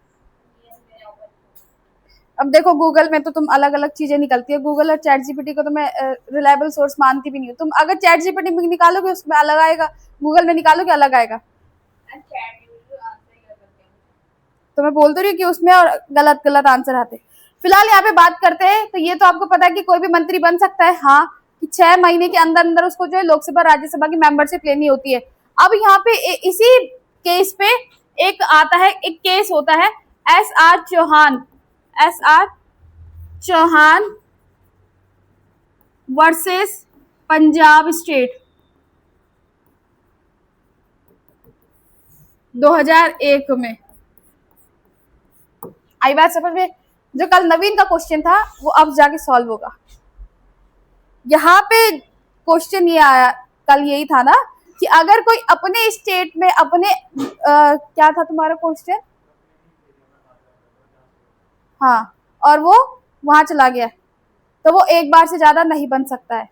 अब देखो गूगल में तो तुम अलग अलग चीजें निकलती है, गूगल और चैट जीपीटी को तो मैं रिलायबल सोर्स मानती भी नहीं हूँ। तुम अगर चैट जीपीटी में निकालोगे उसमें अलग आएगा, गूगल में निकालोगे अलग आएगा। तो मैं बोल तो रही हूँ कि उसमें और गलत गलत आंसर आते। फिलहाल यहाँ पे बात करते हैं, तो ये तो आपको पता है कि कोई भी मंत्री बन सकता है, हाँ, कि 6 महीने के अंदर अंदर उसको जो है लोकसभा राज्यसभा की मेंबरशिप लेनी होती है। अब यहाँ पे इसी केस पे एक आता है, एक केस होता है SR Chauhan versus Punjab state 2001 में। आई बात समझ में? जो कल नवीन का क्वेश्चन था वो अब जाके सॉल्व होगा। यहाँ पे क्वेश्चन ये आया, कल यही था ना, कि अगर कोई अपने स्टेट में अपने क्या था तुम्हारा क्वेश्चन? हाँ, और वो वहां चला गया तो वो एक बार से ज्यादा नहीं बन सकता है।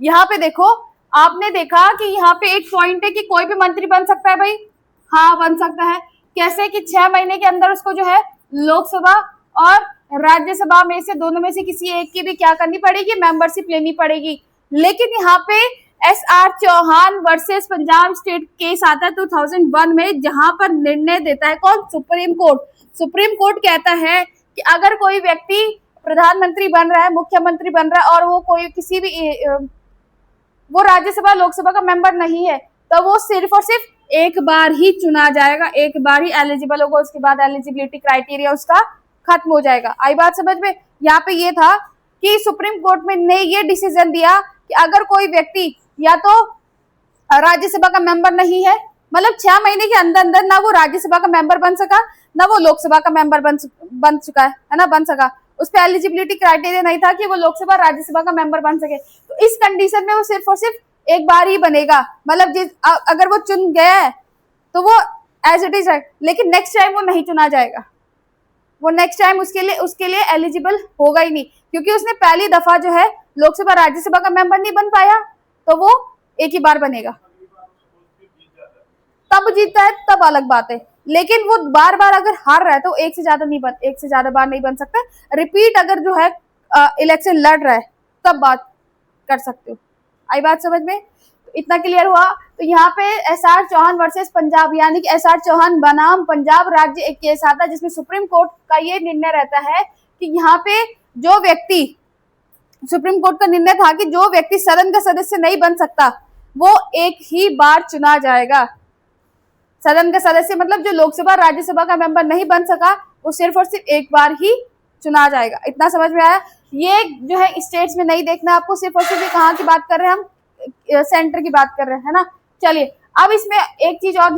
यहाँ पे देखो, आपने देखा कि यहाँ पे एक पॉइंट है कि कोई भी मंत्री बन सकता है भाई। हाँ, बन सकता है। कैसे कि 6 महीने के अंदर उसको जो है लोकसभा और राज्यसभा में से दोनों में से किसी एक की भी क्या करनी पड़ेगी, मेंबरशिप लेनी पड़ेगी। लेकिन यहाँ पे SR Chauhan versus Punjab state case आता है 2001 में, जहां पर निर्णय देता है कौन? Supreme court. सुप्रीम कोर्ट कहता है कि अगर कोई व्यक्ति प्रधानमंत्री बन रहा है, मुख्यमंत्री बन रहा है और वो कोई किसी भी वो राज्यसभा लोकसभा का मेंबर नहीं है, तो वो सिर्फ और सिर्फ एक बार ही चुना जाएगा, एक बार ही एलिजिबल होगा, उसके बाद एलिजिबिलिटी क्राइटेरिया उसका खत्म हो जाएगा। आई बात समझ में? यहाँ पे ये था कि सुप्रीम कोर्ट में ने ये डिसीजन दिया कि अगर कोई व्यक्ति या तो राज्यसभा का मेंबर नहीं है, मतलब 6 महीने के अंदर अंदर ना वो राज्यसभा का मेंबर बन सका, ना वो लोकसभा का मेंबर बन चुका है ना, बन सका, उस पर एलिजिबिलिटी क्राइटेरिया नहीं था कि वो लोकसभा राज्यसभा का मेंबर बन सके, तो इस कंडीशन में वो सिर्फ और सिर्फ एक बार ही बनेगा। मतलब अगर वो चुन गया है तो वो एज इट इज है, लेकिन नेक्स्ट टाइम वो नहीं चुना जाएगा, वो नेक्स्ट टाइम उसके लिए एलिजिबल होगा ही नहीं, क्योंकि उसने पहली दफा जो है लोकसभा राज्यसभा का मेंबर नहीं बन पाया, तो वो एक ही बार बनेगा। तब जीतता है तब अलग बात है, लेकिन वो बार बार अगर हार रहा है तो एक से ज्यादा बार नहीं बन सकता। रिपीट अगर जो है इलेक्शन लड़ रहा है तब बात कर सकते हो। आई बात समझ में? तो इतना क्लियर हुआ। तो यहाँ पे SR चौहान वर्सेस पंजाब, यानी कि SR चौहान बनाम पंजाब राज्य एक केस आता है जिसमें सुप्रीम कोर्ट का ये निर्णय रहता है कि यहाँ पे जो व्यक्ति, सुप्रीम कोर्ट का निर्णय था कि जो व्यक्ति सदन का सदस्य नहीं बन सकता वो एक ही बार चुना जाएगा। सदन का सदस्य मतलब जो लोकसभा राज्यसभा का मेंबर नहीं बन सका, वो सिर्फ और सिर्फ एक बार ही चुना जाएगा। इतना समझ में आया? ये जो है स्टेट्स में नहीं देखना आपको, सिर्फ और सिर्फ कहाँ की बात कर रहे हैं हम, सेंटर की बात कर रहे हैं, है ना। चलिए, अब इसमें एक चीज और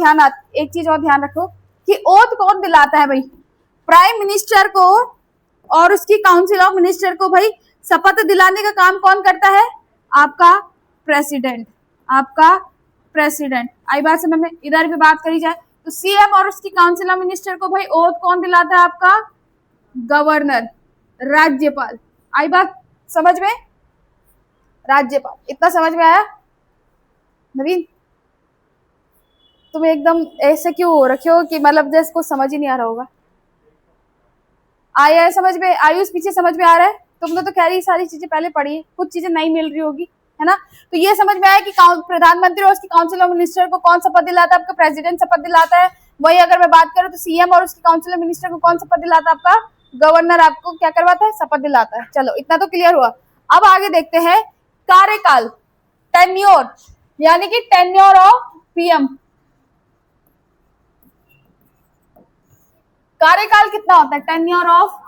ध्यान रखो कि ओथ कौन दिलाता है भाई? प्राइम मिनिस्टर को और उसकी काउंसिल ऑफ मिनिस्टर को भाई शपथ दिलाने का काम कौन करता है? आपका प्रेसिडेंट, आई बात समझ में? इधर भी बात करी जाए तो CM और उसकी काउंसिल ऑफ मिनिस्टर को भाई ओथ कौन दिलाता है? आपका गवर्नर, राज्यपाल। आई बात समझ में? राज्यपाल। इतना समझ में आया नवीन? तुम एकदम ऐसे क्यों हो रखे हो कि मतलब जैसे कुछ समझ ही नहीं आ रहा होगा। आया है समझ में? आयुष पीछे समझ में आ रहा है? तुमने तो कह रही सारी चीजें पहले पढ़ी है, कुछ चीजें नहीं मिल रही होगी, है ना। तो ये समझ में आया कि प्रधानमंत्री और उसकी काउंसिल ऑफ मिनिस्टर को कौन शपथ दिलाता है? आपका प्रेसिडेंट शपथ दिलाता है। वही अगर मैं बात करूं तो CM और उसकी काउंसिल ऑफ मिनिस्टर को कौन शपथ दिलाता है? आपका गवर्नर आपको क्या करवाता है? शपथ दिलाता है। चलो, इतना तो क्लियर हुआ। अब आगे देखते हैं कार्यकाल, टेन्योर, यानी कि टेन्योर ऑफ PM। कार्यकाल कितना होता है? टेन्योर ऑफ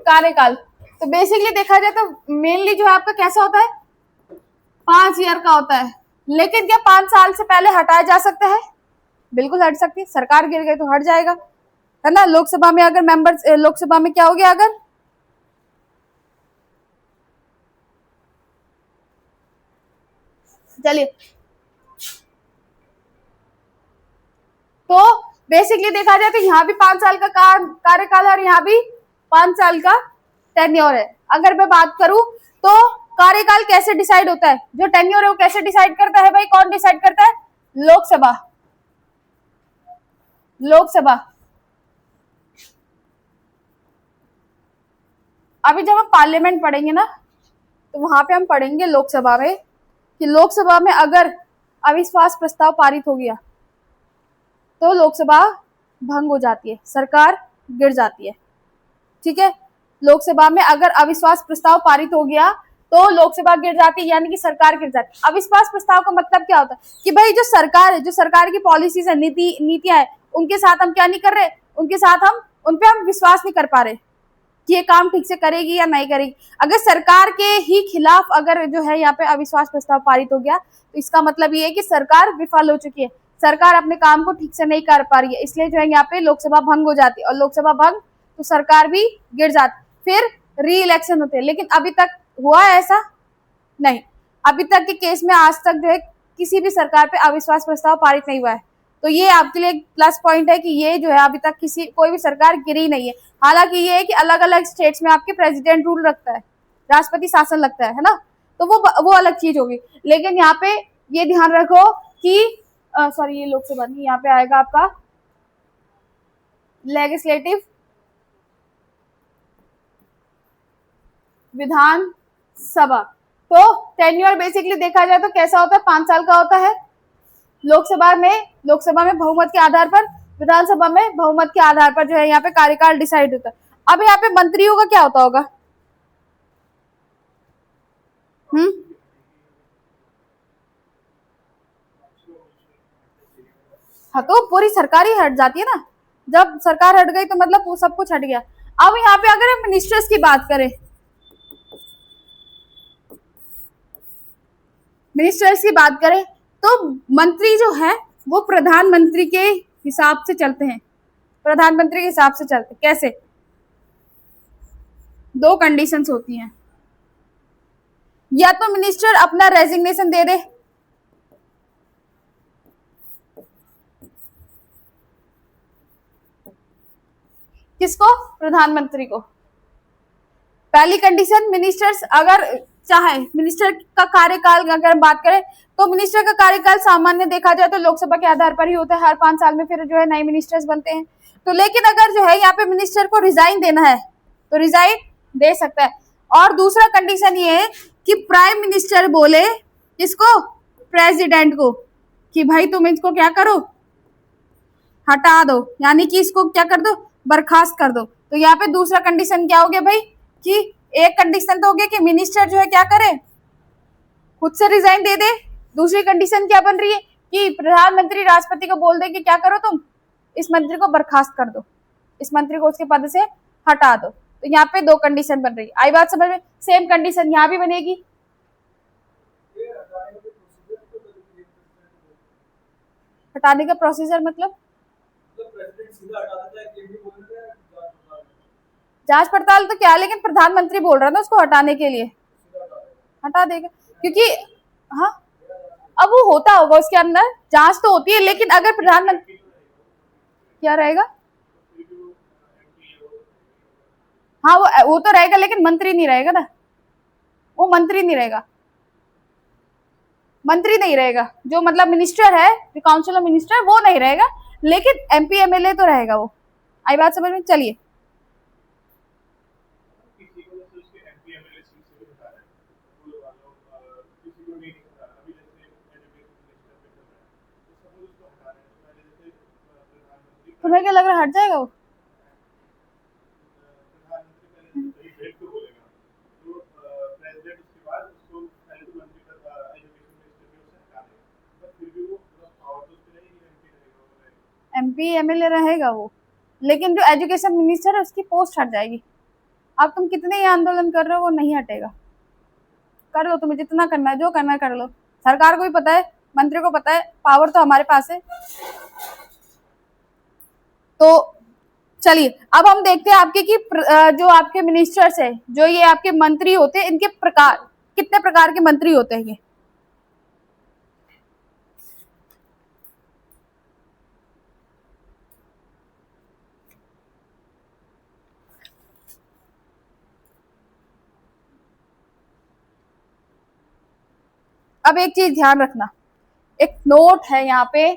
कार्यकाल। तो बेसिकली देखा जाए तो मेनली जो है आपका कैसा होता है? 5 ईयर का होता है। लेकिन क्या 5 साल से पहले हटाया जा सकता है? बिल्कुल हट सकती है। सरकार गिर गई तो हट जाएगा, है ना। लोकसभा में अगर लोकसभा में क्या हो गया अगर, चलिए, तो बेसिकली देखा जाए तो यहाँ भी 5 साल का कार्यकाल है और यहाँ भी 5 साल का टेन्योर है। अगर मैं बात करूं तो कार्यकाल कैसे डिसाइड होता है? जो टेन्योर है वो कैसे डिसाइड करता है भाई? कौन डिसाइड करता है? लोकसभा। अभी जब हम पार्लियामेंट पढ़ेंगे ना, तो वहां पे हम पढ़ेंगे लोकसभा में कि लोकसभा में अगर अविश्वास प्रस्ताव पारित हो गया तो लोकसभा भंग हो जाती है, सरकार गिर जाती है। ठीक है, लोकसभा में अगर अविश्वास प्रस्ताव पारित हो गया तो लोकसभा गिर जाती है, यानी कि सरकार गिर जाती है। अविश्वास प्रस्ताव का मतलब क्या होता है कि भाई जो सरकार है, जो सरकार की पॉलिसीज है, नीतियां है, उनके साथ हम क्या नहीं कर रहे, उनके साथ हम उन पे हम विश्वास नहीं कर पा रहे कि ये काम ठीक से करेगी या नहीं करेगी। अगर सरकार के ही खिलाफ अगर जो है यहाँ पे अविश्वास प्रस्ताव पारित हो गया तो इसका मतलब ये है कि सरकार विफल हो चुकी है, सरकार अपने काम को ठीक से नहीं कर पा रही है, इसलिए जो है यहाँ पे लोकसभा भंग हो जाती है। और लोकसभा भंग तो सरकार भी गिर जाती, फिर री इलेक्शन होते हैं। लेकिन अभी तक हुआ है ऐसा? नहीं, अभी तक के केस में आज तक जो है किसी भी सरकार पे अविश्वास प्रस्ताव पारित नहीं हुआ है। तो ये आपके लिए एक प्लस पॉइंट है कि ये जो है अभी तक कोई भी सरकार गिरी नहीं है। हालांकि ये है कि अलग अलग स्टेट्स में आपके प्रेसिडेंट रूल रखता है, राष्ट्रपति शासन लगता है ना, तो वो अलग चीज होगी। लेकिन यहाँ पे ये ध्यान रखो कि सॉरी ये लोकसभा नहीं, यहाँ पे आएगा आपका लेजिस्लेटिव, विधान सभा। तो टेन्योर बेसिकली देखा जाए तो कैसा होता है, 5 साल का होता है। लोकसभा में बहुमत के आधार पर, विधानसभा में बहुमत के आधार पर जो है यहाँ पे कार्यकाल डिसाइड होता है। अब यहाँ पे मंत्रियों का क्या होता होगा? हाँ, तो पूरी सरकार ही हट जाती है ना। जब सरकार हट गई तो मतलब वो सब कुछ हट गया। अब यहाँ पे अगर हम मिनिस्टर्स की बात करें, तो मंत्री जो है वो प्रधानमंत्री के हिसाब से चलते हैं। प्रधानमंत्री के हिसाब से चलते कैसे? 2 कंडीशंस होती हैं, या तो मिनिस्टर अपना रेजिग्नेशन दे दे, किसको? प्रधानमंत्री को। पहली कंडीशन, मिनिस्टर्स अगर चाहे, मिनिस्टर का कार्यकाल अगर बात करें तो मिनिस्टर का कार्यकाल सामान्य देखा जाए तो लोकसभा के आधार पर ही होता है, हर 5 साल में फिर जो है नए मिनिस्टर्स बनते हैं। तो लेकिन अगर जो है यहाँ पे मिनिस्टर को रिजाइन देना है तो रिजाइन दे सकता है। और दूसरा कंडीशन ये है कि प्राइम मिनिस्टर बोले किसको? प्रेसिडेंट को, कि भाई तुम इसको क्या करो, हटा दो, यानी कि इसको क्या कर दो, बर्खास्त कर दो। तो यहाँ पे दूसरा कंडीशन क्या हो गया भाई, कि एक कंडीशन तो हो गया कि मिनिस्टर जो है क्या करे, खुद से रिजाइन दे दे। दूसरी कंडीशन क्या बन रही है कि प्रधानमंत्री राष्ट्रपति को बोल दे कि क्या करो, तुम इस मंत्री को बर्खास्त कर दो, इस मंत्री को उसके पद से हटा दो। तो यहाँ पे 2 कंडीशन बन रही है। आई बात समझ में? सेम कंडीशन यहाँ भी बनेगी। हटाने का प्रोसीजर मतलब जांच पड़ताल तो क्या, लेकिन प्रधानमंत्री बोल रहा था उसको हटाने के लिए, हटा देगा। क्योंकि हाँ, अब वो होता होगा उसके अंदर, जांच तो होती है, लेकिन अगर प्रधानमंत्री क्या रहेगा, हाँ वो तो रहेगा, लेकिन मंत्री नहीं रहेगा ना, वो मंत्री नहीं रहेगा, जो मतलब मिनिस्टर है, काउंसिल ऑफ मिनिस्टर, वो नहीं रहेगा, लेकिन एमपी एमएलए तो रहेगा वो। आई बात समझ में? चलिए, तुम्हें क्या लग रहा है हट जाएगा वो? एमपी एमएलए रहेगा वो, लेकिन जो एजुकेशन मिनिस्टर है उसकी पोस्ट हट जाएगी। अब तुम कितने ही आंदोलन कर रहे हो, वो नहीं हटेगा। कर लो, तुम्हें जितना करना है, जो करना है कर लो। सरकार को भी पता है, मंत्री को पता है, पावर तो हमारे पास है। तो चलिए, अब हम देखते हैं आपके कि जो आपके मिनिस्टर्स है, जो ये आपके मंत्री होते हैं, इनके प्रकार, कितने प्रकार के मंत्री होते हैं ये। अब एक चीज ध्यान रखना, एक नोट है यहाँ पे,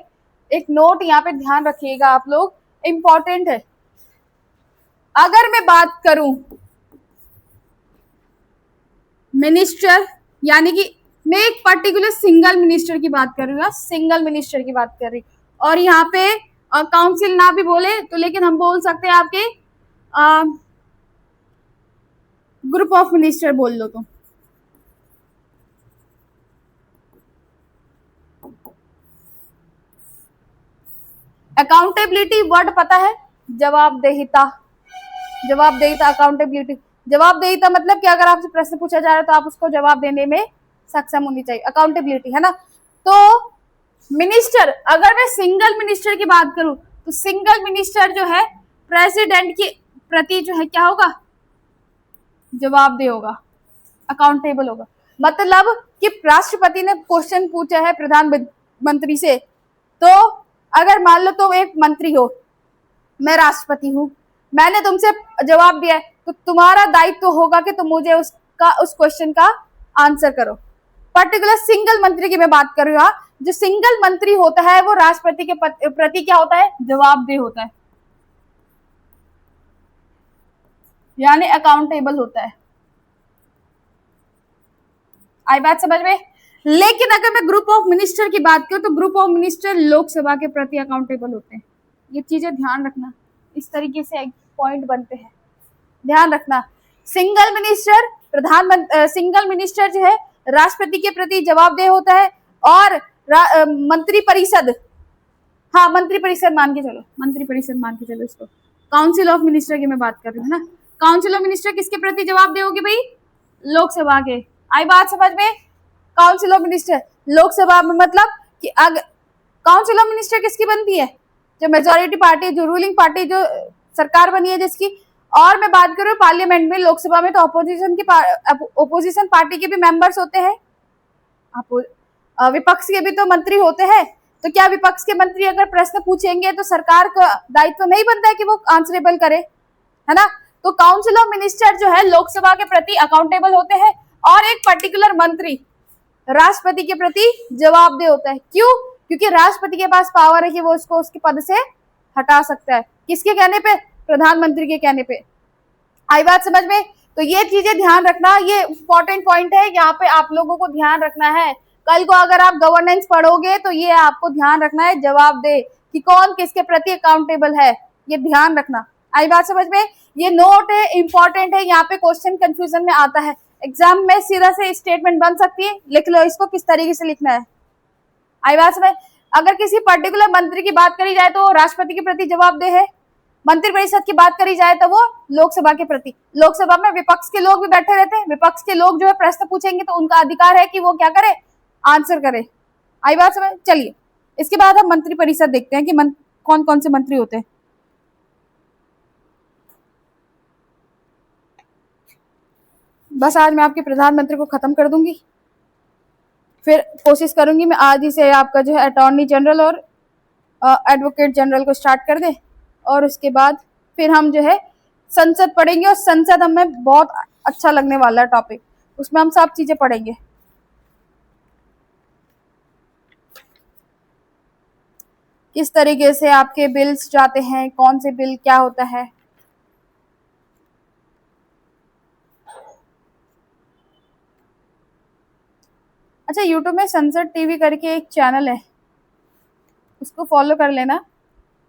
ध्यान रखिएगा आप लोग, इंपॉर्टेंट है। अगर मैं बात करूं मिनिस्टर, यानी कि मैं एक पर्टिकुलर सिंगल मिनिस्टर की बात कर रही हूँ, और यहाँ पे काउंसिल ना भी बोले तो, लेकिन हम बोल सकते हैं आपके ग्रुप ऑफ मिनिस्टर बोल लो तुम। अकाउंटेबिलिटी वर्ड पता है? जवाबदेहिता, अकाउंटेबिलिटी मतलब कि अगर आपसे प्रश्न पूछा जा रहा है तो आप उसको जवाब देने में सक्षम होनी चाहिए, अकाउंटेबिलिटी, है ना। तो मिनिस्टर, अगर मैं सिंगल मिनिस्टर की बात करूं तो सिंगल मिनिस्टर जो है प्रेसिडेंट के प्रति जो है क्या होगा, जवाबदेह होगा, अकाउंटेबल होगा। मतलब कि राष्ट्रपति ने क्वेश्चन पूछा है प्रधानमंत्री से, तो अगर मान लो तुम एक मंत्री हो, मैं राष्ट्रपति हूं, मैंने तुमसे जवाब दिया है, तो तुम्हारा दायित्व तो होगा कि तुम मुझे उस क्वेश्चन का आंसर करो। पर्टिकुलर सिंगल मंत्री की मैं बात कर रही हूँ। जो सिंगल मंत्री होता है वो राष्ट्रपति के प्रति क्या होता है, जवाबदेह होता है, यानी अकाउंटेबल होता है। आई बात समझ में? लेकिन अगर मैं ग्रुप ऑफ मिनिस्टर की बात करूं तो ग्रुप ऑफ मिनिस्टर लोकसभा के प्रति अकाउंटेबल होते हैं। ये चीजें ध्यान रखना, इस तरीके से एक पॉइंट बनते हैं, ध्यान रखना। सिंगल मिनिस्टर जो है राष्ट्रपति के प्रति जवाबदेह होता है, और मंत्री परिषद, हाँ मंत्री परिषद मान के चलो इसको, काउंसिल ऑफ मिनिस्टर की मैं बात कर रही हूँ ना। काउंसिल ऑफ मिनिस्टर किसके प्रति जवाबदेह होगी भाई, लोकसभा के। आई बात समझ में? काउंसिल ऑफ मिनिस्टर लोकसभा में, मतलब कि काउंसिल ऑफ मिनिस्टर किसकी बनती है, जो मेजोरिटी पार्टी, जो रूलिंग पार्टी, जो सरकार बनी है जिसकी। और मैं बात करूँ पार्लियामेंट में, लोकसभा में, तो ओपोजिशन पार्टी के भी मेंबर्स होते हैं, विपक्ष के भी तो मंत्री होते हैं। तो क्या विपक्ष के मंत्री अगर प्रश्न पूछेंगे तो सरकार का दायित्व तो नहीं बनता है कि वो आंसरेबल करे, है ना। तो काउंसिल ऑफ मिनिस्टर जो है लोकसभा के प्रति अकाउंटेबल होते हैं, और एक पर्टिकुलर मंत्री राष्ट्रपति के प्रति जवाबदेह होता है। क्यों? क्योंकि राष्ट्रपति के पास पावर है कि वो उसको उसके पद से हटा सकता है। किसके कहने पे? प्रधानमंत्री के कहने पे। आई बात समझ में? तो ये चीजें ध्यान रखना, ये इंपॉर्टेंट पॉइंट है, यहाँ पे आप लोगों को ध्यान रखना है। कल को अगर आप गवर्नेंस पढ़ोगे तो ये आपको ध्यान रखना है, जवाबदेह कि कौन किसके प्रति अकाउंटेबल है, ये ध्यान रखना। आई बात समझ में? ये नोट है, इंपॉर्टेंट है, यहाँ पे क्वेश्चन कंफ्यूजन में आता है। एग्जाम में सीधा से स्टेटमेंट बन सकती है, लिख लो इसको किस तरीके से लिखना है। आई बात समझ? अगर किसी पर्टिकुलर मंत्री की बात करी जाए तो राष्ट्रपति के प्रति जवाबदेह है। मंत्री परिषद की बात करी जाए तो वो लोकसभा के प्रति। लोकसभा में विपक्ष के लोग भी बैठे रहते हैं, विपक्ष के लोग जो है प्रश्न पूछेंगे तो उनका अधिकार है कि वो क्या करे, आंसर करे। आई बात समझ? चलिए इसके बाद हम मंत्री परिषद देखते हैं कि कौन कौन से मंत्री होते हैं। बस आज मैं आपके प्रधानमंत्री को खत्म कर दूंगी, फिर कोशिश करूंगी मैं आज ही से आपका जो है अटॉर्नी जनरल और एडवोकेट जनरल को स्टार्ट कर दे, और उसके बाद फिर हम जो है संसद पढ़ेंगे। और संसद हमें बहुत अच्छा लगने वाला है टॉपिक, उसमें हम सब चीजें पढ़ेंगे। किस तरीके से आपके बिल्स जाते हैं, कौन से बिल क्या होता है। अच्छा, यूट्यूब में संसद टीवी करके एक चैनल है, उसको फॉलो कर लेना,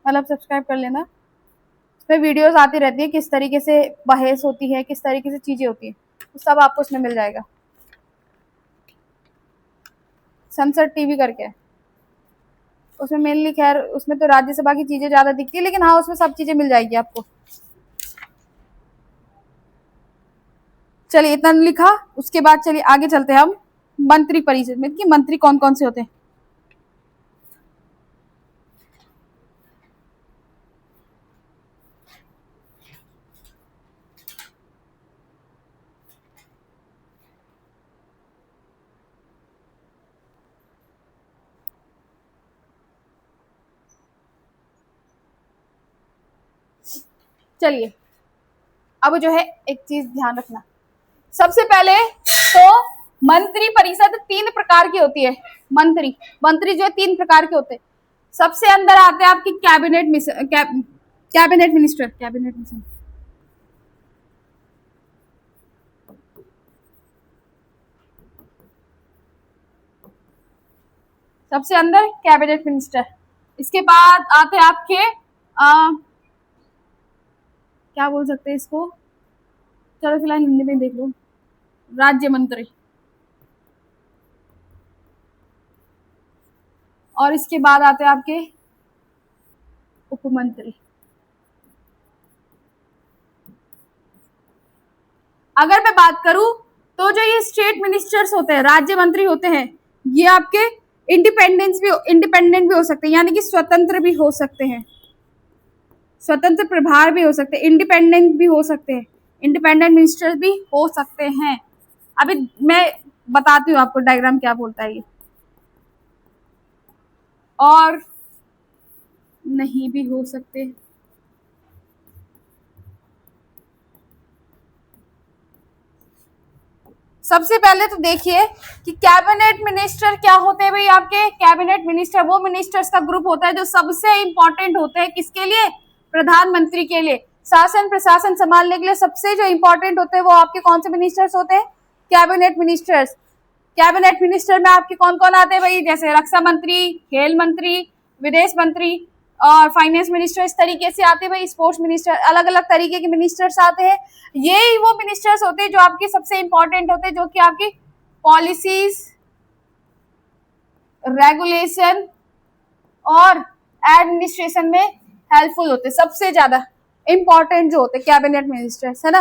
मतलब सब्सक्राइब कर लेना। उसमें वीडियोस आती रहती है, किस तरीके से बहस होती है, किस तरीके से चीजें होती है, तो सब आपको उसमें मिल जाएगा। संसद टीवी करके, उसमें मेनली खैर उसमें तो राज्यसभा की चीजें ज्यादा दिखती है, लेकिन हाँ उसमें सब चीजें मिल जाएगी आपको। चलिए इतना लिखा, उसके बाद चलिए आगे चलते हैं हम मंत्री परिषद में कि मंत्री कौन कौन से होते हैं। चलिए अब जो है एक चीज ध्यान रखना, सबसे पहले तो मंत्री परिषद 3 प्रकार की होती है। मंत्री जो है 3 प्रकार के होते हैं। सबसे अंदर आते हैं आपकी कैबिनेट मिनिस्टर। सबसे अंदर कैबिनेट मिनिस्टर। इसके बाद आते हैं आपके क्या बोल सकते हैं इसको, चलो फिलहाल हिंदी में देख लो, राज्य मंत्री। और इसके बाद आते हैं आपके उपमंत्री। अगर मैं बात करूं तो जो ये स्टेट मिनिस्टर्स होते हैं, राज्य मंत्री होते हैं, ये आपके इंडिपेंडेंट भी हो सकते हैं, यानी कि स्वतंत्र भी हो सकते हैं, स्वतंत्र प्रभार भी हो सकते हैं, इंडिपेंडेंट भी हो सकते हैं, इंडिपेंडेंट मिनिस्टर भी हो सकते हैं। अभी मैं बताती हूँ आपको डायग्राम क्या बोलता है ये। और नहीं भी हो सकते। सबसे पहले तो देखिए कि कैबिनेट मिनिस्टर क्या होते हैं भाई। आपके कैबिनेट मिनिस्टर वो मिनिस्टर्स का ग्रुप होता है जो सबसे इंपॉर्टेंट होते हैं किसके लिए, प्रधानमंत्री के लिए। शासन प्रशासन संभालने के लिए सबसे जो इंपॉर्टेंट होते हैं वो आपके कौन से मिनिस्टर्स होते हैं, कैबिनेट मिनिस्टर्स। कैबिनेट मिनिस्टर में आपके कौन कौन आते हैं भाई, जैसे रक्षा मंत्री, खेल मंत्री, विदेश मंत्री और फाइनेंस मिनिस्टर, इस तरीके से आते हैं भाई। स्पोर्ट्स मिनिस्टर, अलग अलग तरीके के मिनिस्टर्स आते हैं। यही वो मिनिस्टर्स होते हैं जो आपके सबसे इंपॉर्टेंट होते हैं, जो कि आपकी पॉलिसीज, रेगुलेशन और एडमिनिस्ट्रेशन में हेल्पफुल होते हैं। सबसे ज्यादा इंपॉर्टेंट जो होते हैं कैबिनेट मिनिस्टर्स, है ना।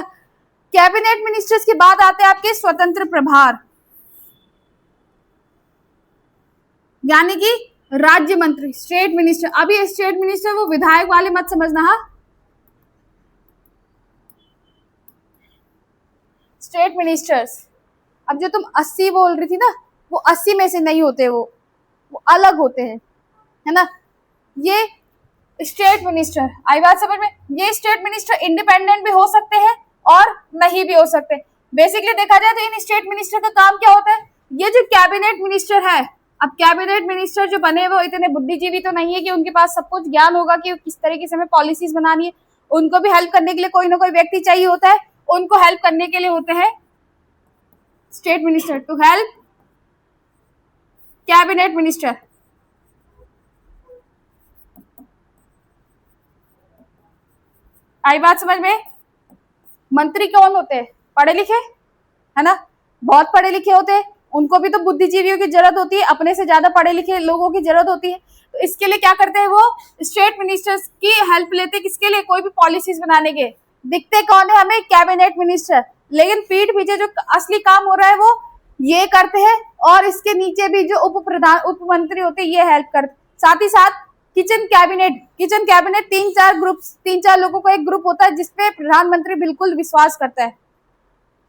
कैबिनेट मिनिस्टर्स के बाद आते हैं आपके स्वतंत्र प्रभार, यानी कि राज्य मंत्री, स्टेट मिनिस्टर। अभी स्टेट मिनिस्टर वो विधायक वाले मत समझना, हाँ। स्टेट मिनिस्टर्स, अब जो तुम 80 बोल रही थी ना, वो 80 में से नहीं होते, वो अलग होते हैं, है ना। ये स्टेट मिनिस्टर, आई बात समझ में। ये स्टेट मिनिस्टर इंडिपेंडेंट भी हो सकते हैं और नहीं भी हो सकते। बेसिकली देखा जाए तो इन स्टेट मिनिस्टर का काम क्या होता है, ये जो कैबिनेट मिनिस्टर है, अब कैबिनेट मिनिस्टर जो बने वो इतने बुद्धिजीवी तो नहीं है कि उनके पास सब कुछ ज्ञान होगा कि किस तरीके से हमें पॉलिसीज बनानी है। उनको भी हेल्प करने के लिए कोई ना कोई व्यक्ति चाहिए होता है। उनको हेल्प करने के लिए होते हैं state minister, to help cabinet minister. आई बात समझ में। मंत्री कौन होते हैं, पढ़े लिखे, है ना, बहुत पढ़े लिखे होते हैं। उनको भी तो बुद्धिजीवियों की जरूरत होती है, अपने से ज्यादा पढ़े लिखे लोगों की जरूरत होती है। तो इसके लिए क्या करते हैं, वो स्टेट मिनिस्टर्स की हेल्प लेते हैं। किसके लिए, कोई भी पॉलिसीज बनाने के। दिखते कौन है हमें, कैबिनेट मिनिस्टर, लेकिन पीठ पीछे जो असली काम हो रहा है वो ये करते हैं। और इसके नीचे भी जो उप मंत्री होते हैं ये हेल्प करते। साथ ही साथ किचन कैबिनेट 3-4 लोगों का एक ग्रुप होता है जिसपे प्रधानमंत्री बिल्कुल विश्वास करता है।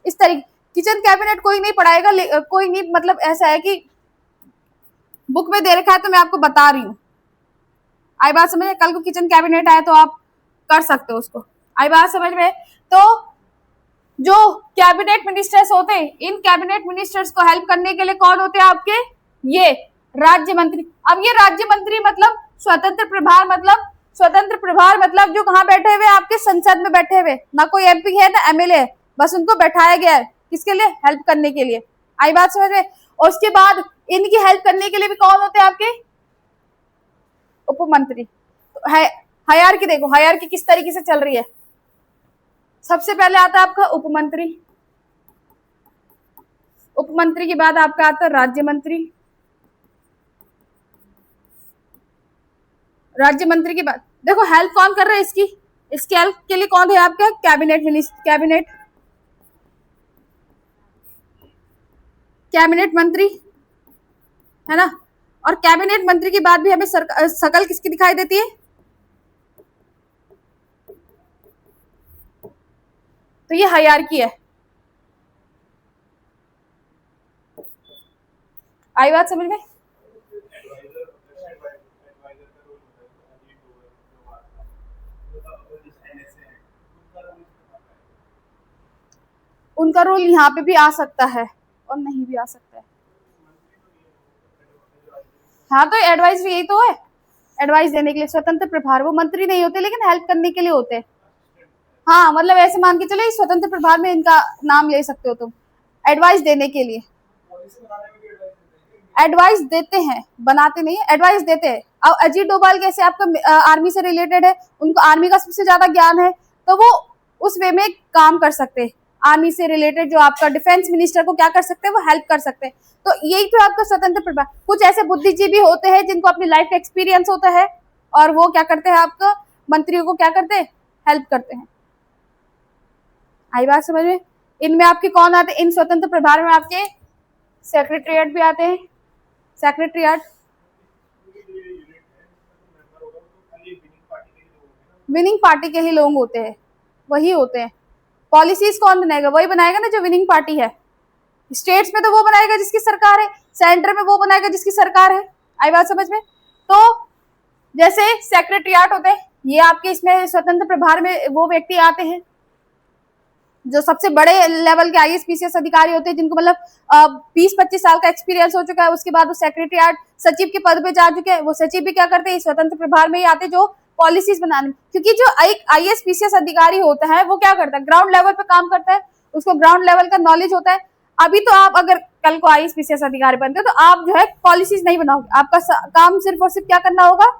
इस तरीके किचन कैबिनेट कोई नहीं पढ़ाएगा, कोई नहीं, मतलब ऐसा है कि बुक में दे रखा है तो मैं आपको बता रही हूँ। आई बात समझ में। कल को किचन कैबिनेट आए तो आप कर सकते हो उसको। आई बात समझ में। तो जो कैबिनेट मिनिस्टर्स होते हैं, इन कैबिनेट मिनिस्टर्स को हेल्प करने के लिए कौन होते हैं आपके, ये राज्य मंत्री। अब ये राज्य मंत्री मतलब स्वतंत्र प्रभार मतलब जो कहाँ बैठे हुए, आपके संसद में बैठे हुए, ना कोई एमपी है ना एमएलए, बस उनको बैठाया गया है किसके लिए, हेल्प करने के लिए। आई बात समझ में। और उसके बाद इनकी हेल्प करने के लिए भी कौन होते हैं आपके, उप मंत्री। तो हायरार्की देखो, हायरार्की किस तरीके से चल रही है। सबसे पहले आता है आपका उप मंत्री, उप मंत्री के बाद आपका आता है राज्य मंत्री, राज्य मंत्री के बाद देखो हेल्प कौन कर रहा है इसकी हेल्प के लिए कौन है आपका, कैबिनेट मंत्री, है ना। और कैबिनेट मंत्री की बात भी हमें शकल किसकी दिखाई देती है, तो ये हायरार्की है। आई बात समझ में। उनका रोल यहाँ पे भी आ सकता है और नहीं भी आ सकता है। हाँ तो एडवाइस यही तो है, एडवाइस देने के लिए स्वतंत्र प्रभार। वो मंत्री नहीं होते लेकिन हेल्प करने के लिए होते हैं। हाँ मतलब ऐसे मान के चलो स्वतंत्र प्रभार में इनका नाम ले सकते हो तुम, एडवाइस देने के लिए। एडवाइस देते हैं, बनाते नहीं, एडवाइस देते हैं। अब अजीत डोभाल कैसे आपका आर्मी से रिलेटेड है, उनको आर्मी का सबसे ज्यादा ज्ञान है, तो वो उस वे में काम कर सकते हैं। आर्मी से रिलेटेड जो आपका डिफेंस मिनिस्टर को क्या कर सकते हैं, वो हेल्प कर सकते हैं। तो यही तो आपका स्वतंत्र प्रभार। कुछ ऐसे बुद्धिजीवी होते हैं जिनको अपनी लाइफ का एक्सपीरियंस होता है और वो क्या करते हैं, आपका मंत्रियों को क्या करते हैं, हेल्प करते हैं। आई बात समझ में। इनमें आपके कौन आते हैं, इन स्वतंत्र प्रभार में आपके सेक्रेटरीट भी आते हैं। सेक्रेटरीट विनिंग पार्टी के ही लोग होते हैं, वही होते हैं। पॉलिसीज कौन बनाएगा, वही बनाएगा ना जो विनिंग पार्टी है। स्टेट्स में तो वो बनाएगा जिसकी सरकार है, सेंटर में वो बनाएगा जिसकी सरकार है। आई बात समझ में? तो जैसे सेक्रेटरियाट होते हैं, ये आपके इसमें स्वतंत्र प्रभार में वो व्यक्ति आते हैं जो सबसे बड़े लेवल के आईएएस पीसीएस अधिकारी होते हैं, जिनको मतलब 20-25 साल का एक्सपीरियंस हो चुका है। उसके बाद वो सेक्रेटरियाट सचिव के पद पे जा चुके हैं। वो सचिव भी क्या करते हैं, स्वतंत्र प्रभार में ही आते हैं, जो पॉलिसीज बनाने, क्योंकि जो एक आईएएस पीसीएस अधिकारी होता है वो क्या करता है, ग्राउंड लेवल पे काम करता है, उसको ग्राउंड लेवल का नॉलेज होता है। अभी तो आप अगर कल को आईएएस पीसीएस अधिकारी बनते हो तो आप जो है पॉलिसीज नहीं बनाओगे, आपका काम सिर्फ और सिर्फ क्या करना होगा,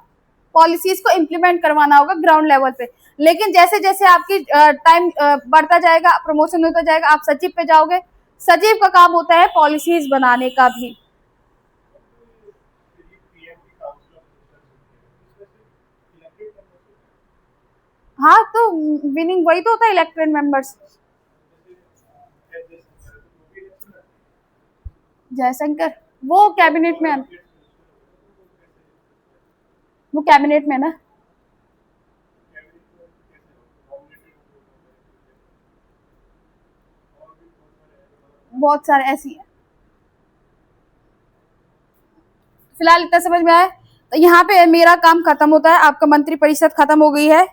पॉलिसीज को इम्प्लीमेंट करवाना होगा ग्राउंड लेवल पे। लेकिन जैसे जैसे आपकी टाइम बढ़ता जाएगा, प्रमोशन होता जाएगा, आप सचिव पे जाओगे, सचिव का काम होता है पॉलिसीज बनाने का भी। हाँ, तो विनिंग वही तो होता है, इलेक्टेड मेंबर्स। जयशंकर वो कैबिनेट में, वो कैबिनेट में ना, बहुत सारे ऐसी है। फिलहाल इतना समझ में आया। तो यहाँ पे मेरा काम खत्म होता है, आपका मंत्री परिषद खत्म हो गई है,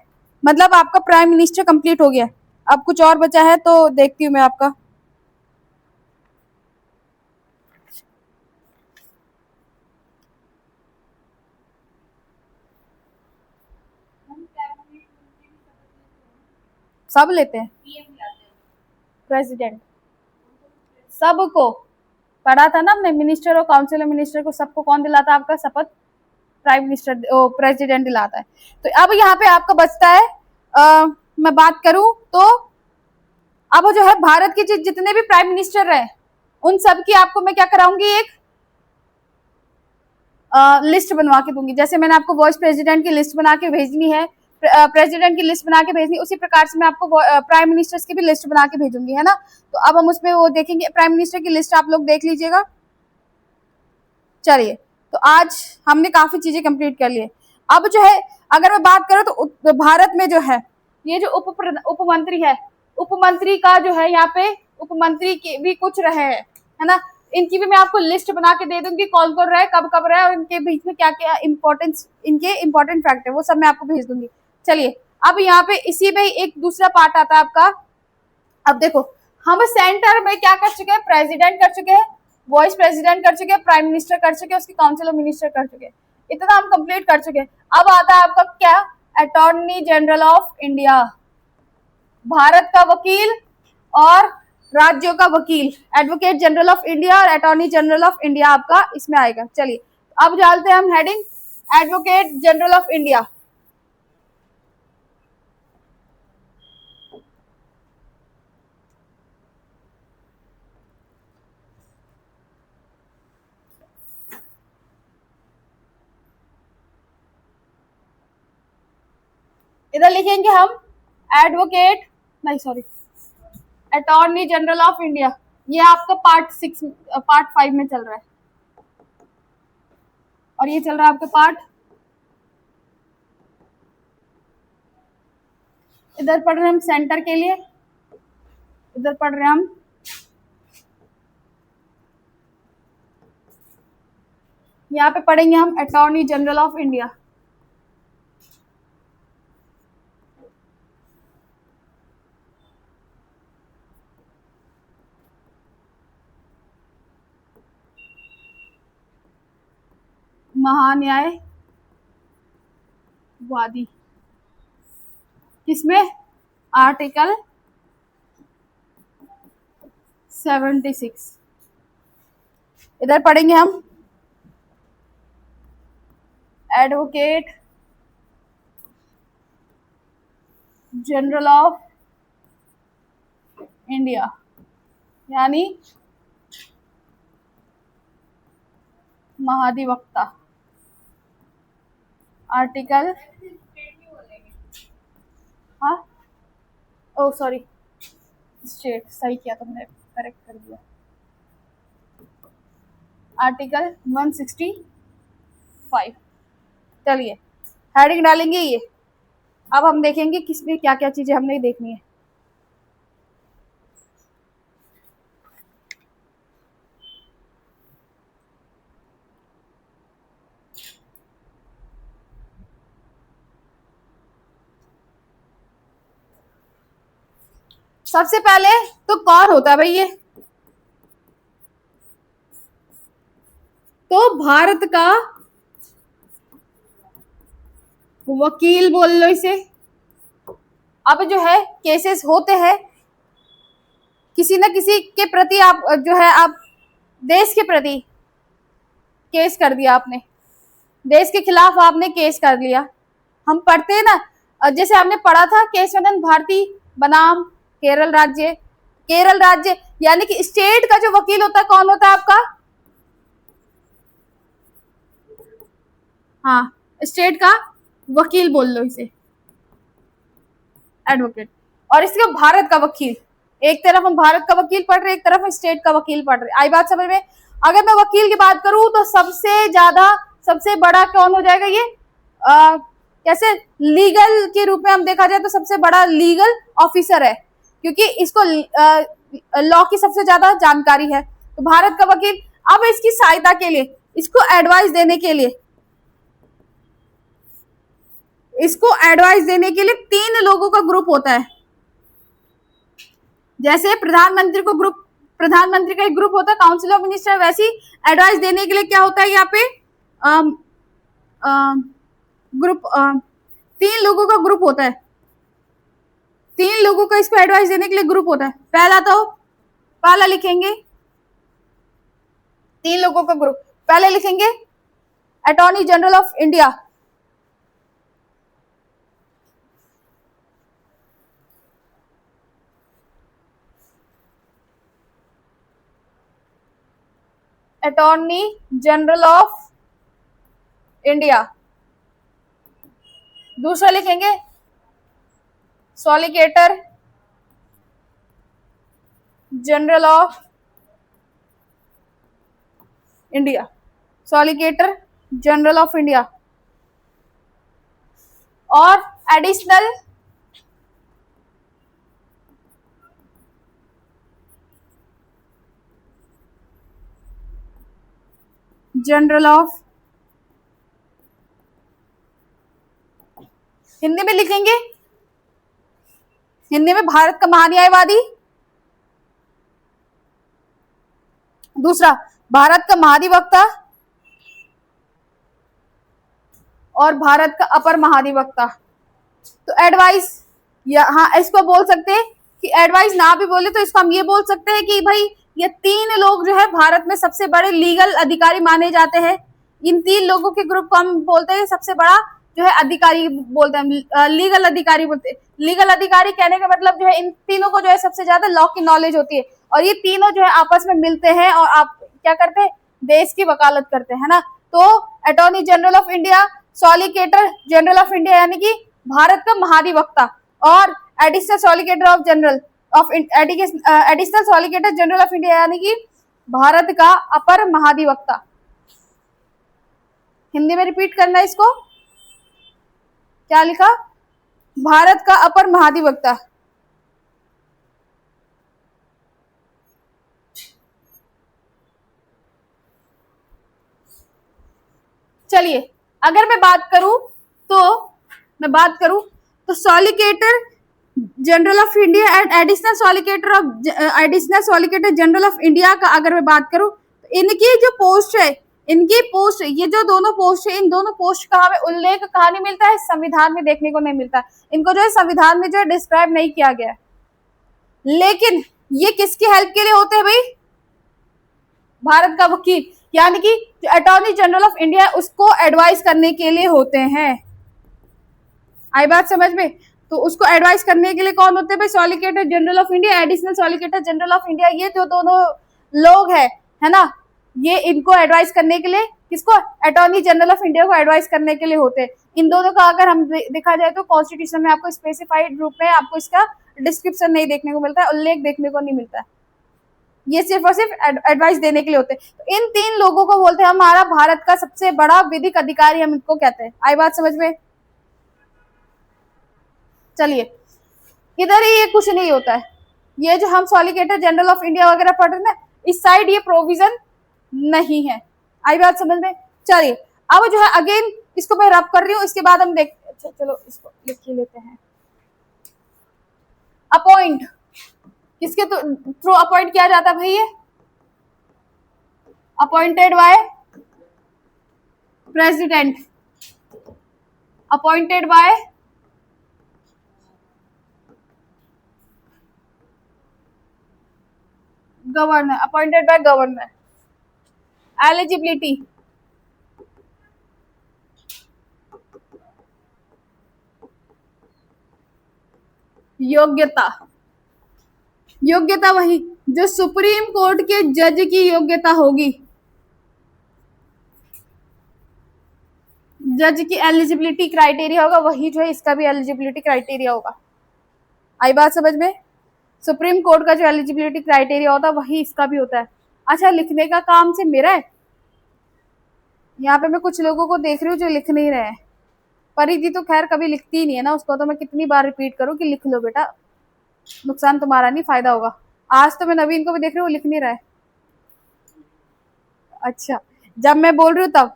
मतलब आपका प्राइम मिनिस्टर कंप्लीट हो गया। अब कुछ और बचा है तो देखती हूँ मैं आपका। सब लेते हैं, प्रेसिडेंट सबको पढ़ा था ना हमने, मिनिस्टर और काउंसिलर मिनिस्टर को सबको कौन दिलाता है आपका शपथ, प्राइम मिनिस्टर प्रेसिडेंट दिलाता है। तो अब यहाँ पे आपका बचता है मैं बात करूं तो अब जो है भारत के जितने भी प्राइम मिनिस्टर रहे उन सब की आपको मैं क्या कराऊंगी, एक लिस्ट बनवा के दूंगी। जैसे मैंने आपको वाइस प्रेसिडेंट की लिस्ट बना के भेजनी है, प्रेसिडेंट की लिस्ट बना के भेजनी, उसी प्रकार से मैं आपको प्राइम मिनिस्टर्स की भी लिस्ट बना के भेजूंगी, है ना। तो अब हम उसमें वो देखेंगे, प्राइम मिनिस्टर की लिस्ट आप लोग देख लीजिएगा। चलिए, तो आज हमने काफी चीजें कंप्लीट कर लिए। अब जो है अगर मैं बात करूं तो भारत में जो है ये जो उप मंत्री है, उप मंत्री का जो है यहाँ पे उप मंत्री के भी कुछ रहे हैं, है ना। इनकी भी मैं आपको लिस्ट बना के दे दूंगी, कौन कौन रहे, कब कब रहे, और इनके बीच में क्या क्या इंपॉर्टेंस, इनके इंपॉर्टेंट फैक्ट है, वो सब मैं आपको भेज दूंगी। चलिए, अब यहाँ पे इसी में एक दूसरा पार्ट आता है आपका। अब देखो, हम सेंटर में क्या कर चुके हैं, प्रेसिडेंट कर चुके हैं, वाइस प्रेसिडेंट कर चुके हैं, प्राइम मिनिस्टर कर चुके हैं, उसके काउंसिल ऑफ मिनिस्टर कर चुके हैं, इतना हम कंप्लीट कर चुके हैं। अब आता है आपका क्या, attorney general of India, Bharat का वकील और राज्यों का वकील, एडवोकेट जनरल ऑफ इंडिया और अटॉर्नी जनरल ऑफ इंडिया आपका इसमें आएगा। चलिए, अब डालते हैं हम heading advocate general of India. इधर लिखेंगे हम एडवोकेट, नहीं sorry, attorney general of India. ये आपका पार्ट 5 में चल रहा है, और ये चल रहा है आपका पार्ट, इधर पढ़ रहे हैं हम सेंटर के लिए, इधर पढ़ रहे हैं हम यहाँ पे पढ़ेंगे हम अटॉर्नी जनरल ऑफ इंडिया। महान्यायवादी किसमें, आर्टिकल 76। इधर पढ़ेंगे हम एडवोकेट जनरल ऑफ इंडिया, यानी महाधिवक्ता, आर्टिकल, हाँ ओ सॉरी, स्टेट सही किया तुमने, करेक्ट कर दिया, आर्टिकल 165। चलिए, हेडिंग डालेंगे ये। अब हम देखेंगे किसमें क्या क्या चीजें हमने देखनी है। सबसे पहले तो कौन होता है भाई ये? तो भारत का वकील बोल लो इसे। अब जो है केसेस होते हैं किसी न किसी के प्रति, आप जो है आप देश के प्रति केस कर दिया आपने, देश के खिलाफ आपने केस कर लिया। हम पढ़ते हैं ना, जैसे आपने पढ़ा था केशवनंद भारती बनाम केरल राज्य। केरल राज्य यानी कि स्टेट का जो वकील होता है कौन होता है आपका? हाँ, स्टेट का वकील बोल लो इसे, एडवोकेट। और इसके भारत का वकील, एक तरफ हम भारत का वकील पढ़ रहे, एक तरफ हम स्टेट का वकील पढ़ रहे। आई बात समझ में? अगर मैं वकील की बात करूं तो सबसे ज्यादा, सबसे बड़ा कौन हो जाएगा ये? कैसे लीगल के रूप में हम देखा जाए तो सबसे बड़ा लीगल ऑफिसर है, क्योंकि इसको लॉ की सबसे ज्यादा जानकारी है। तो भारत का वकील। अब इसकी सहायता के लिए, इसको एडवाइस देने के लिए, इसको एडवाइस देने के लिए 3 लोगों का ग्रुप होता है। जैसे प्रधानमंत्री को ग्रुप, प्रधानमंत्री का एक ग्रुप होता है काउंसिल ऑफ मिनिस्टर, वैसी एडवाइस देने के लिए क्या होता है यहाँ पे? ग्रुप, 3 लोगों का ग्रुप होता है। 3 लोगों का इसको एडवाइस देने के लिए ग्रुप होता है। पहला लिखेंगे 3 लोगों का ग्रुप। पहले लिखेंगे attorney general of India, attorney general of India. दूसरा लिखेंगे solicitor general of India, solicitor general of India. और एडिशनल जनरल ऑफ, हिंदी में लिखेंगे, हिंदी में भारत का महान्यायवादी। दूसरा भारत का महाधिवक्ता और भारत का अपर महाधिवक्ता। तो एडवाइस, या हाँ इसको बोल सकते हैं कि एडवाइस ना भी बोले तो इसको हम ये बोल सकते हैं कि भाई ये 3 लोग जो है भारत में सबसे बड़े लीगल अधिकारी माने जाते हैं। इन 3 लोगों के ग्रुप को हम बोलते हैं सबसे बड़ा जो है अधिकारी बोलते हैं, लीगल अधिकारी बोलते हैं। लीगल अधिकारी कहने का मतलब जो है इन तीनों को जो है सबसे ज्यादा लॉ की नॉलेज होती है, और ये तीनों जो है आपस में मिलते हैं और आप क्या करते हैं? देश की वकालत करते हैं ना। तो attorney general of India, solicitor general of India यानी कि भारत का महाधिवक्ता, और additional solicitor of general of additional solicitor general of India यानी कि भारत का अपर महाधिवक्ता। हिंदी में रिपीट करना है इसको, क्या लिखा? भारत का अपर महाधिवक्ता। चलिए अगर मैं बात करूं तो solicitor general of India and additional solicitor general of India का अगर मैं बात करूं तो इनकी जो पोस्ट है, इनकी पोस्ट, ये जो दोनों पोस्ट है, इन दोनों पोस्ट का हमें उल्लेख कहाँ नहीं मिलता है? संविधान में देखने को नहीं मिलता। इनको जो है संविधान में जो है डिस्क्राइब नहीं किया गया। लेकिन ये किसकी हेल्प के लिए होते हैं भाई? भारत का वकील, यानी कि जो अटॉर्नी जनरल ऑफ इंडिया उसको एडवाइस करने के लिए होते हैं। आई बात समझ में? तो उसको एडवाइस करने के लिए कौन होते हैं भाई? Solicitor general of India, additional solicitor general of India. ये जो दोनों लोग है ना, ये इनको एडवाइस करने के लिए, किसको? अटॉर्नी जनरल ऑफ इंडिया को एडवाइस करने के लिए होते हैं। इन दोनों का अगर हम देखा जाए तो कॉन्स्टिट्यूशन में आपको स्पेसिफाइड रूप में आपको इसका डिस्क्रिप्शन नहीं देखने को मिलता है, उल्लेख देखने को नहीं मिलता है। ये सिर्फ और सिर्फ एडवाइस देने के लिए होते हैं। तो इन 3 लोगों को बोलते हैं हमारा भारत का सबसे बड़ा विधिक अधिकारी, हम इनको कहते हैं। आई बात समझ में? चलिए इधर ही ये कुछ नहीं होता है, ये जो हम सॉलिसिटर जनरल ऑफ इंडिया वगैरह पढ़ रहे हैं ना, इस साइड ये प्रोविजन नहीं है। आई बात समझ में? चलिए अब जो है अगेन इसको मैं रब कर रही हूँ, इसके बाद हम चलो इसको लिख ही लेते हैं। अपॉइंट, किसके थ्रू अपॉइंट किया जाता है भाई? ये appointed by president, appointed by governor, appointed by governor. Eligibility, योग्यता, योग्यता वही जो सुप्रीम कोर्ट के जज की योग्यता होगी, जज की एलिजिबिलिटी क्राइटेरिया होगा, वही जो है इसका भी एलिजिबिलिटी क्राइटेरिया होगा। आई बात समझ में? सुप्रीम कोर्ट का जो एलिजिबिलिटी क्राइटेरिया होता है वही इसका भी होता है। अच्छा, लिखने का काम से मेरा है। यहाँ पे मैं कुछ लोगों को देख रही हूँ जो लिख नहीं रहे हैं। परिधि तो खैर कभी लिखती ही नहीं है ना, उसको तो मैं कितनी बार रिपीट करूँ कि लिख लो बेटा, नुकसान तुम्हारा नहीं, फायदा होगा। आज तो मैं नवीन को भी देख रही हूँ, लिख नहीं रहा है। अच्छा, जब मैं बोल रही हूँ तब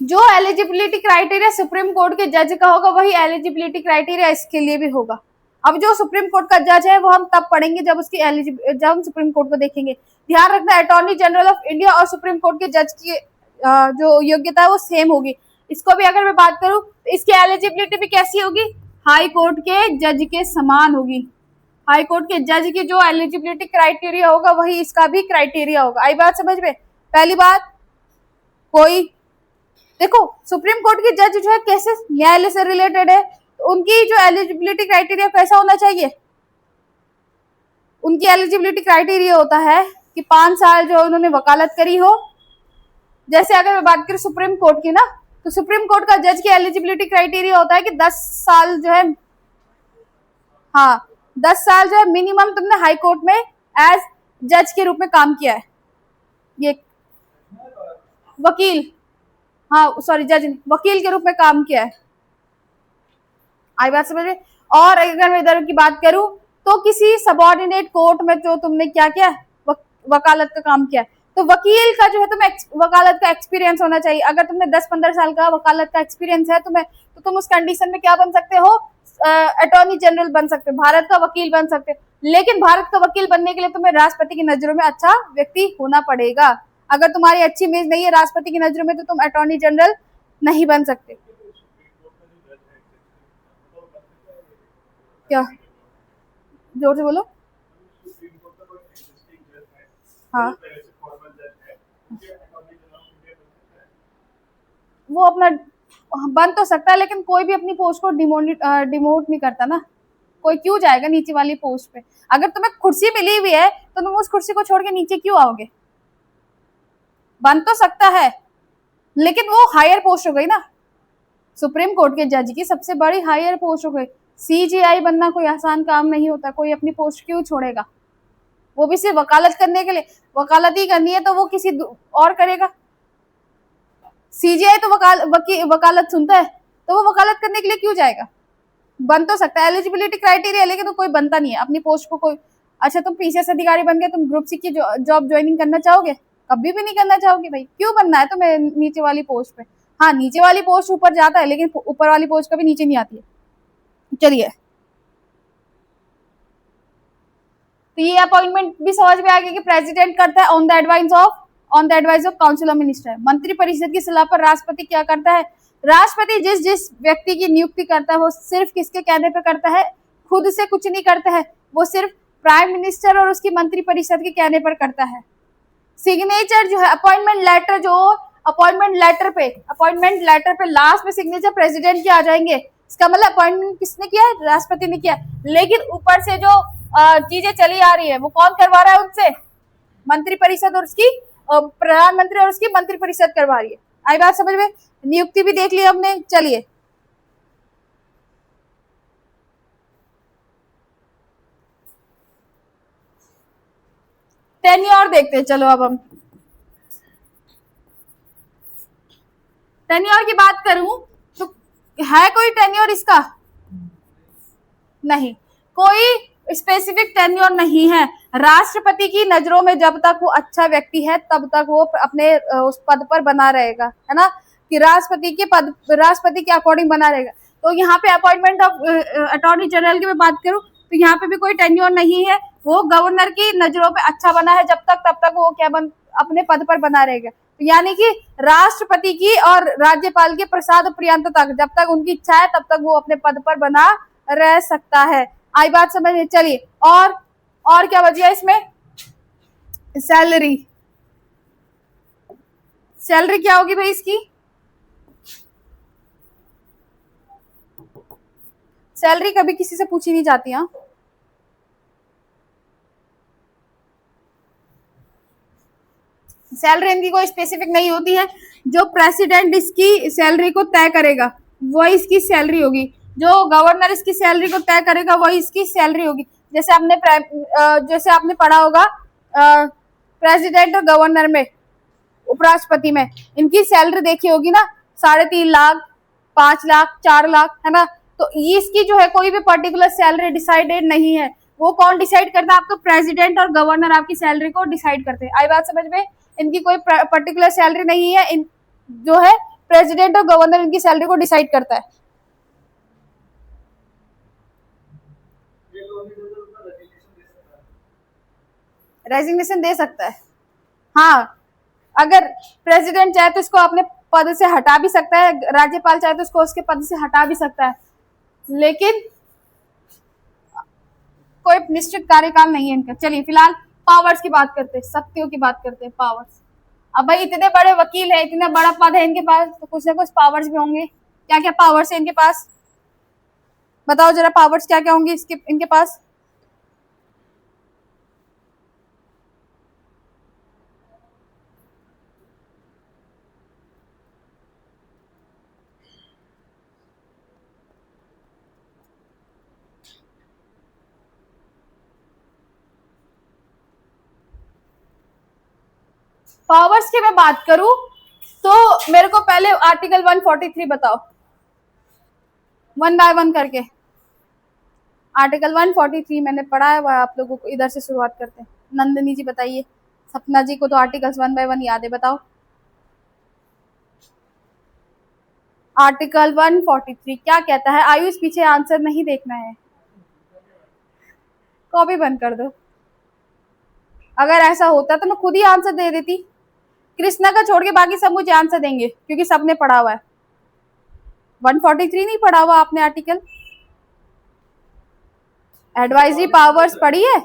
जो एलिजिबिलिटी क्राइटेरिया सुप्रीम कोर्ट के जज का होगा वही एलिजिबिलिटी क्राइटेरिया इसके लिए भी होगा। अब जो सुप्रीम कोर्ट का जज है वो हम तब पढ़ेंगे जब उसकी जब हम सुप्रीम कोर्ट को देखेंगे। ध्यान रखना, अटॉर्नी जनरल ऑफ इंडिया और सुप्रीम कोर्ट के जज की जो योग्यता है वो सेम होगी। इसको भी अगर मैं बात करूं तो इसकी एलिजिबिलिटी भी कैसी होगी? हाई कोर्ट के जज के समान होगी। हाई कोर्ट के जज की जो एलिजिबिलिटी क्राइटेरिया होगा वही इसका भी क्राइटेरिया होगा। आई बात समझ में? पहली बात, कोई देखो सुप्रीम कोर्ट के जज जो है कैसे न्यायालय से रिलेटेड है, तो उनकी जो एलिजिबिलिटी क्राइटेरिया कैसा होना चाहिए? उनकी एलिजिबिलिटी क्राइटेरिया होता है कि 5 साल जो उन्होंने वकालत करी हो। जैसे अगर मैं बात करूं सुप्रीम कोर्ट की ना, तो सुप्रीम कोर्ट का जज की एलिजिबिलिटी क्राइटेरिया होता है कि 10 साल जो है, हाँ 10 साल जो है मिनिमम तुमने हाई कोर्ट में एज जज के रूप में काम किया है। ये वकील, हाँ सॉरी जज, वकील के रूप में काम किया है। आई बात समझ में? और अगर मैं इधर की बात करूं तो किसी सबऑर्डिनेट कोर्ट में जो तुमने क्या किया, वकालत का काम किया है, तो वकील का जो है तुम्हें वकालत का एक्सपीरियंस होना चाहिए। अगर तुमने 10-15 साल का वकालत का एक्सपीरियंस है तुम्हें, तो तुम उस कंडीशन में क्या बन सकते हो? अटॉर्नी जनरल बन सकते हो, भारत का वकील बन सकते हो। लेकिन भारत का वकील बनने के लिए तुम्हें राष्ट्रपति की नजरों में अच्छा व्यक्ति होना पड़ेगा। अगर तुम्हारी अच्छी इमेज नहीं है राष्ट्रपति की नजरों में तो तुम अटॉर्नी जनरल नहीं बन सकते। क्या? जोर से बोलो। हाँ, वो अपना बन तो सकता है, लेकिन कोई भी अपनी पोस्ट को डिमोट नहीं करता ना। कोई क्यों जाएगा नीचे वाली पोस्ट पे? अगर तुम्हें कुर्सी मिली हुई है तो तुम उस कुर्सी को छोड़ के नीचे क्यों आओगे? बन तो सकता है, लेकिन वो हायर पोस्ट हो गई ना। सुप्रीम कोर्ट के जज की सबसे बड़ी हायर पोस्ट हो गई। सीजीआई बनना कोई आसान काम नहीं होता। कोई अपनी पोस्ट क्यों छोड़ेगा? वो भी सिर्फ वकालत करने के लिए। वकालत ही करनी है तो वो किसी और करेगा। सीजीआई तो वकालत सुनता है, तो वो वकालत करने के लिए क्यों जाएगा? बन तो सकता है, एलिजिबिलिटी क्राइटेरिया, लेकिन तो कोई बनता नहीं है अपनी पोस्ट को कोई। अच्छा, तुम पीसीएस अधिकारी बन गए, तुम ग्रुप सी की जॉब ज्वाइनिंग करना चाहोगे? कभी भी नहीं करना चाहोगे भाई। क्यों बनना है तुम्हें नीचे वाली पोस्ट पे? हाँ, नीचे वाली पोस्ट ऊपर जाता है, लेकिन ऊपर वाली पोस्ट कभी नीचे नहीं आती है। चलिए, तो ये अपॉइंटमेंट भी समझ में आ गया कि प्रेसिडेंट करता है on the advice of council of minister. मंत्री परिषद की सलाह पर राष्ट्रपति क्या करता है? राष्ट्रपति जिस व्यक्ति की नियुक्ति करता है वो सिर्फ किसके कहने पे करता है? खुद से कुछ नहीं करता है, वो सिर्फ प्राइम मिनिस्टर और उसकी मंत्री परिषद के कहने पर करता है। सिग्नेचर जो है अपॉइंटमेंट लेटर पे लास्ट में सिग्नेचर प्रेसिडेंट के आ जाएंगे। इसका मतलब अपॉइंटमेंट किसने किया है? राष्ट्रपति ने किया। लेकिन ऊपर से जो चीजें चली आ रही है वो कौन करवा रहा है उनसे? मंत्री परिषद और उसकी प्रधानमंत्री और उसकी मंत्री परिषद करवा रही है। आई बात समझ में? नियुक्ति भी देख लिया हमने। चलिए, टेन्योर देखते हैं। चलो अब हम टेन्योर की बात करूं तो है कोई टेन्योर इसका? नहीं, कोई स्पेसिफिक टेन्योर नहीं है। राष्ट्रपति की नजरों में जब तक वो अच्छा व्यक्ति है तब तक वो अपने उस पद पर बना रहेगा, है ना, कि राष्ट्रपति के अकॉर्डिंग बना रहेगा। तो यहाँ पे अपॉइंटमेंट ऑफ अटॉर्नी जनरल की मैं बात करूँ तो यहाँ पे भी कोई टेन्योर नहीं है, वो गवर्नर की नजरों पे अच्छा बना है जब तक, तब तक वो क्या अपने पद पर बना रहेगा। तो यानी कि राष्ट्रपति की और राज्यपाल के प्रसाद पर्यंत तक, जब तक उनकी इच्छा है तब तक वो अपने पद पर बना रह सकता है। आई बात समझ में? चलिए, और क्या बचिया इसमें? सैलरी। सैलरी क्या होगी भाई इसकी? सैलरी कभी किसी से पूछी नहीं जाती। हाँ, सैलरी इनकी कोई स्पेसिफिक नहीं होती है, जो प्रेसिडेंट इसकी सैलरी को तय करेगा वही इसकी सैलरी होगी, जो गवर्नर इसकी सैलरी को तय करेगा वही इसकी सैलरी होगी। जैसे आपने पढ़ा होगा प्रेसिडेंट और गवर्नर में, उपराष्ट्रपति में, इनकी सैलरी देखी होगी ना, 3.5 लाख, 5 लाख, 4 लाख, है ना। तो इसकी जो है कोई भी पर्टिकुलर सैलरी डिसाइडेड नहीं है। वो कौन डिसाइड करता है? आपका प्रेसिडेंट और गवर्नर आपकी सैलरी को डिसाइड करते हैं। आई बात समझ में? इनकी कोई पर्टिकुलर सैलरी नहीं है, जो है प्रेसिडेंट और गवर्नर इनकी सैलरी को डिसाइड करता है। रेजिग्नेशन दे सकता है, हाँ। अगर प्रेसिडेंट चाहे तो इसको अपने पद से हटा भी सकता है, राज्यपाल चाहे तो इसको उसके पद से हटा भी सकता है, लेकिन कोई निश्चित कार्यकाल नहीं है इनका। चलिए फिलहाल पावर्स की बात करते हैं, शक्तियों की बात करते हैं, पावर्स। अब भाई इतने बड़े वकील है, इतना बड़ा पद है इनके पास, तो कुछ ना कुछ पावर्स भी होंगे। क्या क्या पावर्स है इनके पास? बताओ जरा, पावर्स क्या क्या होंगी इनके पास? पावर्स की मैं बात करूं तो मेरे को पहले आर्टिकल 143 बताओ, 1 बाय 1 करके। आर्टिकल 143 मैंने पढ़ा है, वह आप लोगों को इधर से शुरुआत करते हैं। नंदिनी जी बताइए, सपना जी को तो आर्टिकल्स 1 बाय 1 याद है, बताओ। आर्टिकल 143 क्या कहता है? आयुष पीछे आंसर नहीं देखना है, कॉपी बंद कर दो। अगर ऐसा होता तो मैं खुद ही आंसर दे देती। कृष्णा का छोड़ के बाकी सब मुझे आंसर देंगे क्योंकि सबने पढ़ा हुआ है। 143 नहीं पढ़ा हुआ आपने आर्टिकल? एडवाइजरी पावर्स पढ़ी है?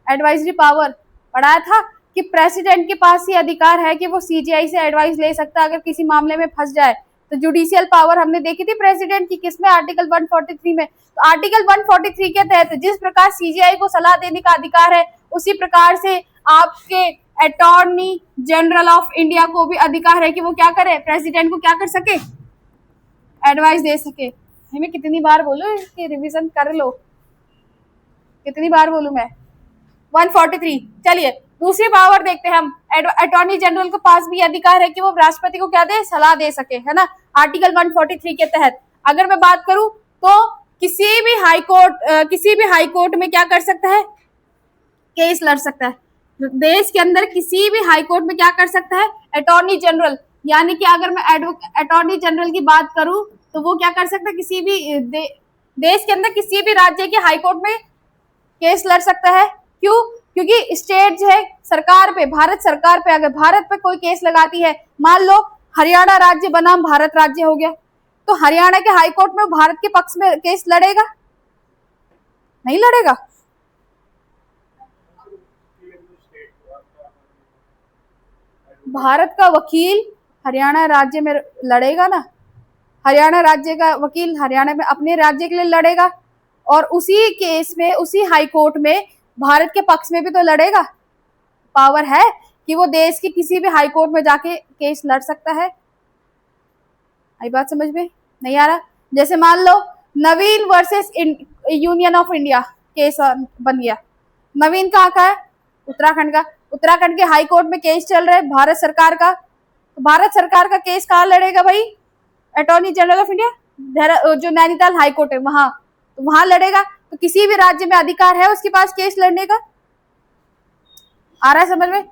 एडवाइजरी पावर पढ़ाया था कि प्रेसिडेंट के पास ही अधिकार है कि वो सीजीआई से एडवाइस ले सकता है अगर किसी मामले में फंस जाए। तो जुडिशियल पावर हमने देखी थी प्रेसिडेंट की, किसमें? आर्टिकल 143 में। तो आर्टिकल 143 के तहत जिस प्रकार सीजीआई को सलाह देने का अधिकार है, उसी प्रकार से आपके अटॉर्नी जनरल ऑफ इंडिया को भी अधिकार है कि वो क्या करे? प्रेसिडेंट को क्या कर सके? एडवाइस दे सके। हमें कितनी बार बोलूं कि रिवीजन कर लो, कितनी बार बोलूं मैं? 143। चलिए दूसरी पावर देखते हैं हम। अटॉर्नी जनरल के पास भी अधिकार है कि वो राष्ट्रपति को क्या दे? सलाह दे सके, है ना, आर्टिकल 143 के तहत। अगर मैं बात करूं तो किसी भी हाई कोर्ट में क्या कर सकता है? केस लड़ सकता है। देश के अंदर किसी भी हाई कोर्ट में क्या कर सकता है? Attorney general. यानी कि अगर मैं अटॉर्नी जनरल की बात करूं तो वो क्या कर सकता है? किसी भी देश के अंदर किसी भी राज्य के हाई कोर्ट में केस लड़ सकता है। क्यों? क्योंकि स्टेट जो है सरकार पे, भारत सरकार पे, अगर भारत पे कोई केस लगाती है, मान लो हरियाणा राज्य बनाम भारत राज्य हो गया, तो हरियाणा के हाई कोर्ट में भारत के पक्ष में केस लड़ेगा? नहीं लड़ेगा। भारत का वकील हरियाणा राज्य में लड़ेगा ना, हरियाणा राज्य का वकील हरियाणा में अपने राज्य के लिए लड़ेगा, और उसी केस में, उसी हाई कोर्ट में भारत के पक्ष में भी तो लड़ेगा। पावर है कि वो देश की किसी भी हाई कोर्ट में जाके केस लड़ सकता है। आई बात समझ में? नहीं आ रहा? जैसे मान लो Naveen versus union of India case बन गया। नवीन कहाँ का है? उत्तराखंड का। उत्तराखंड के हाई कोर्ट में केस चल रहा है भारत सरकार का, तो भारत सरकार का केस कहाँ लड़ेगा भाई? अटॉर्नी जनरल ऑफ इंडिया, जो नैनीताल हाई कोर्ट है वहां, तो वहां लड़ेगा। तो किसी भी राज्य में अधिकार है उसके पास केस लड़ने का। आ रहा है समझ में?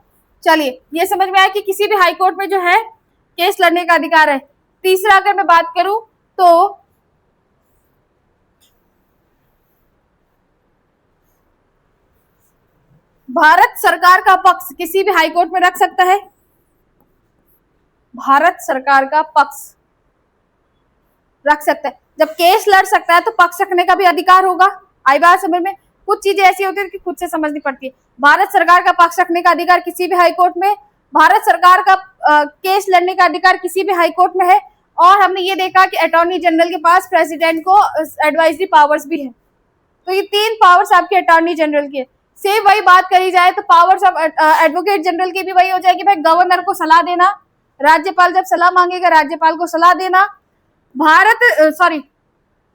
चलिए ये समझ में आया कि किसी भी हाई कोर्ट में जो है केस लड़ने का अधिकार है। तीसरा अगर मैं बात करूं तो भारत सरकार का पक्ष किसी भी हाई कोर्ट में रख सकता है। भारत सरकार का पक्ष रख सकता है। जब केस लड़ सकता है तो पक्ष रखने का भी अधिकार होगा। आई बात समझ में? कुछ चीजें ऐसी होती है कि खुद से समझनी पड़ती है। भारत सरकार का पक्ष रखने का अधिकार किसी भी हाई कोर्ट में, भारत सरकार का केस लड़ने का अधिकार किसी भी हाई कोर्ट में है। और हमने ये देखा कि अटॉर्नी जनरल के पास प्रेसिडेंट को एडवाइजरी पावर्स भी है। तो ये 3 पावर्स आपके अटॉर्नी जनरल की है। सेम वही बात करी जाए तो पावर्स ऑफ एडवोकेट जनरल की भी वही हो जाएगी, भाई गवर्नर को सलाह देना, राज्यपाल जब सलाह मांगेगा राज्यपाल को सलाह देना।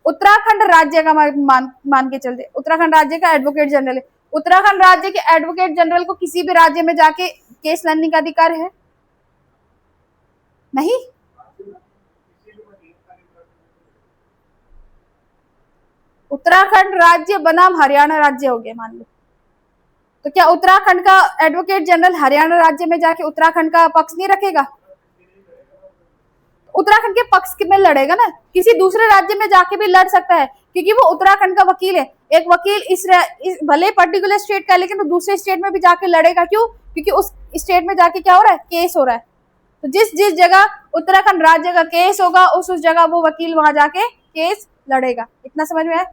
उत्तराखंड राज्य का मान के चलते, उत्तराखंड राज्य का एडवोकेट जनरल है। उत्तराखंड राज्य के एडवोकेट जनरल को किसी भी राज्य में जाके केस लड़ने का अधिकार है? नहीं। उत्तराखंड राज्य बनाम हरियाणा राज्य हो गया मान लो, तो क्या उत्तराखंड का एडवोकेट जनरल हरियाणा राज्य में जाके उत्तराखंड का पक्ष नहीं रखेगा? उत्तराखंड के पक्ष में लड़ेगा ना, किसी दूसरे राज्य में जाके भी लड़ सकता है क्योंकि वो उत्तराखंड का वकील है। एक वकील इस भले पर्टिकुलर स्टेट का है लेकिन वो दूसरे स्टेट में भी जाके लड़ेगा। क्यों? क्योंकि उस स्टेट में जाके क्या हो रहा है, केस हो रहा है। तो जिस जिस जगह उत्तराखंड राज्य का केस होगा उस जगह वो वकील वहां जाके केस लड़ेगा। इतना समझ में आया?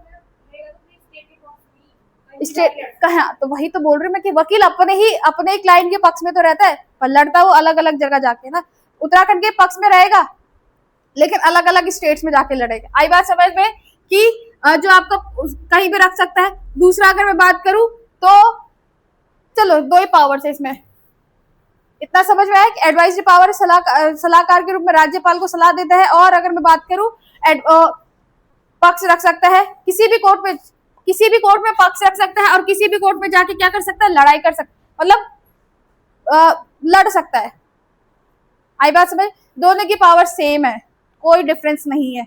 स्टेट कहा, तो वही तो बोल रही मैं कि वकील अपने क्लाइंट के पक्ष में तो रहता है पर लड़ता वो अलग अलग जगह जाके ना। उत्तराखंड के पक्ष में रहेगा लेकिन अलग अलग स्टेट्स में जाके लड़ेगा। आई बात समझ में कि जो आपका कहीं भी रख सकता है। दूसरा अगर मैं बात करूं तो चलो 2 ही पावर्स है इसमें। इतना समझ में आया कि एडवाइजरी पावर सलाहकार के रूप में राज्यपाल को सलाह देता है। और अगर मैं बात करूं पक्ष रख सकता है किसी भी कोर्ट में पक्ष रख सकता है और किसी भी कोर्ट में जाके क्या कर सकता है, लड़ाई कर सकता है, मतलब लड़ सकता है। आई बात समझ? दोनों की पावर सेम है, कोई डिफरेंस नहीं है।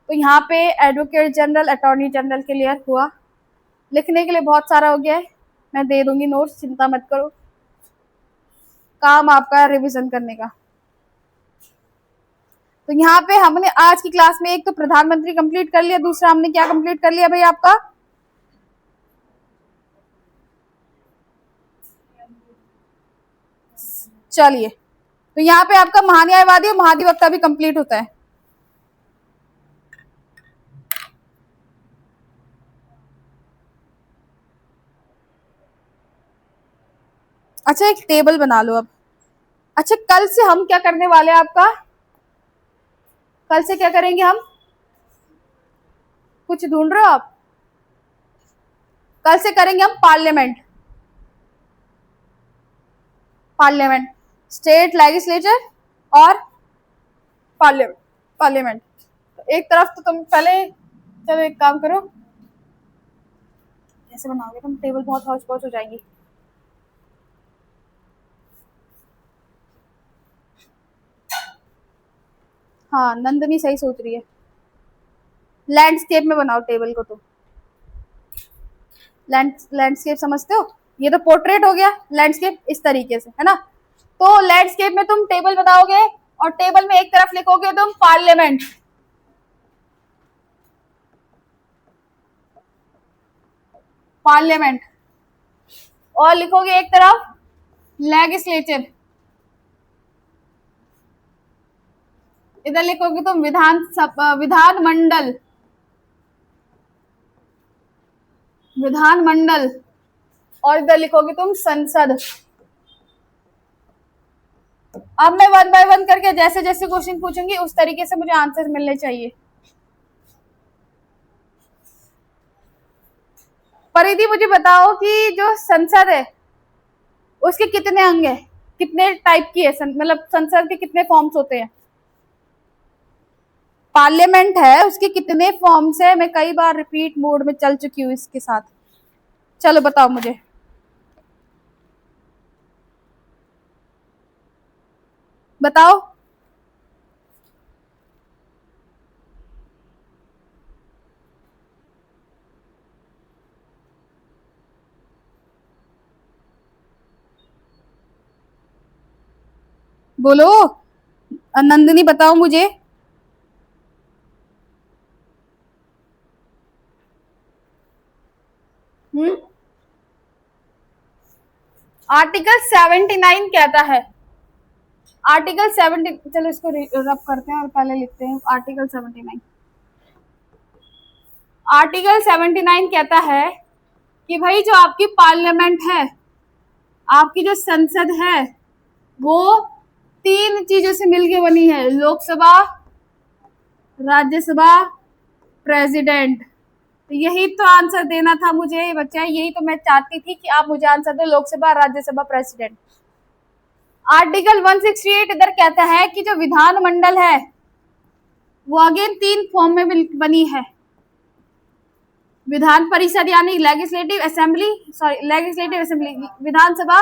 तो यहाँ पे advocate general attorney general clear हुआ। लिखने के लिए बहुत सारा हो गया है, मैं दे दूंगी नोट्स, चिंता मत करो, काम आपका रिवीजन करने का। तो यहाँ पे हमने आज की क्लास में एक तो प्रधानमंत्री कंप्लीट कर लिया, दूसरा हमने क्या कंप्लीट कर लिया भाई आपका, चलिए तो यहाँ पे आपका महान्यायवादी और महाधिवक्ता भी कंप्लीट होता है। अच्छा एक टेबल बना लो अब। अच्छा कल से हम क्या करने वाले हैं आपका, कल से क्या करेंगे हम, कुछ ढूंढ रहे हो आप? कल से करेंगे हम पार्लियामेंट, स्टेट लेजिस्लेचर और पार्लियामेंट। एक तरफ तो तुम पहले, चलो एक काम करो, कैसे बनाओगे तुम टेबल, बहुत हौच पौच हो जाएगी। हाँ नंदनी सही सोच रही है, लैंडस्केप में बनाओ टेबल को। तो लैंडस्केप समझते हो, ये तो पोर्ट्रेट हो गया, लैंडस्केप इस तरीके से है ना। तो लैंडस्केप में तुम टेबल बनाओगे और टेबल में एक तरफ लिखोगे तुम पार्लियामेंट और लिखोगे एक तरफ लेजिस्लेचर, इधर लिखोगे तुम विधानमंडल और इधर लिखोगे तुम संसद। अब मैं 1 बाय 1 करके जैसे जैसे क्वेश्चन पूछूंगी उस तरीके से मुझे आंसर मिलने चाहिए। परिधि मुझे बताओ कि जो संसद है उसके कितने अंग है, कितने टाइप की है, मतलब संसद के कितने फॉर्म्स होते हैं। पार्लियामेंट है उसके कितने फॉर्म्स है, मैं कई बार रिपीट मोड में चल चुकी हूँ इसके साथ। चलो बताओ मुझे, बताओ। बोलो नंदिनी, बताओ मुझे। आर्टिकल 79 कहता है, आर्टिकल 70, चलो इसको रब करते हैं और पहले लिखते हैं आर्टिकल 79। आर्टिकल 79 कहता है कि भाई जो आपकी पार्लियामेंट है, आपकी जो संसद है, वो 3 चीजों से मिलके बनी है, लोकसभा, राज्यसभा, प्रेसिडेंट। तो यही तो आंसर देना था मुझे बच्चा, यही तो मैं चाहती थी कि आप मुझे आंसर दो, लोकसभा, राज्यसभा, प्रेसिडेंट। आर्टिकल 168 इधर कहता है कि जो विधानमंडल है वो अगेन 3 फॉर्म में बनी है, विधान परिषद यानी legislative assembly, sorry legislative assembly, Vidhan Sabha,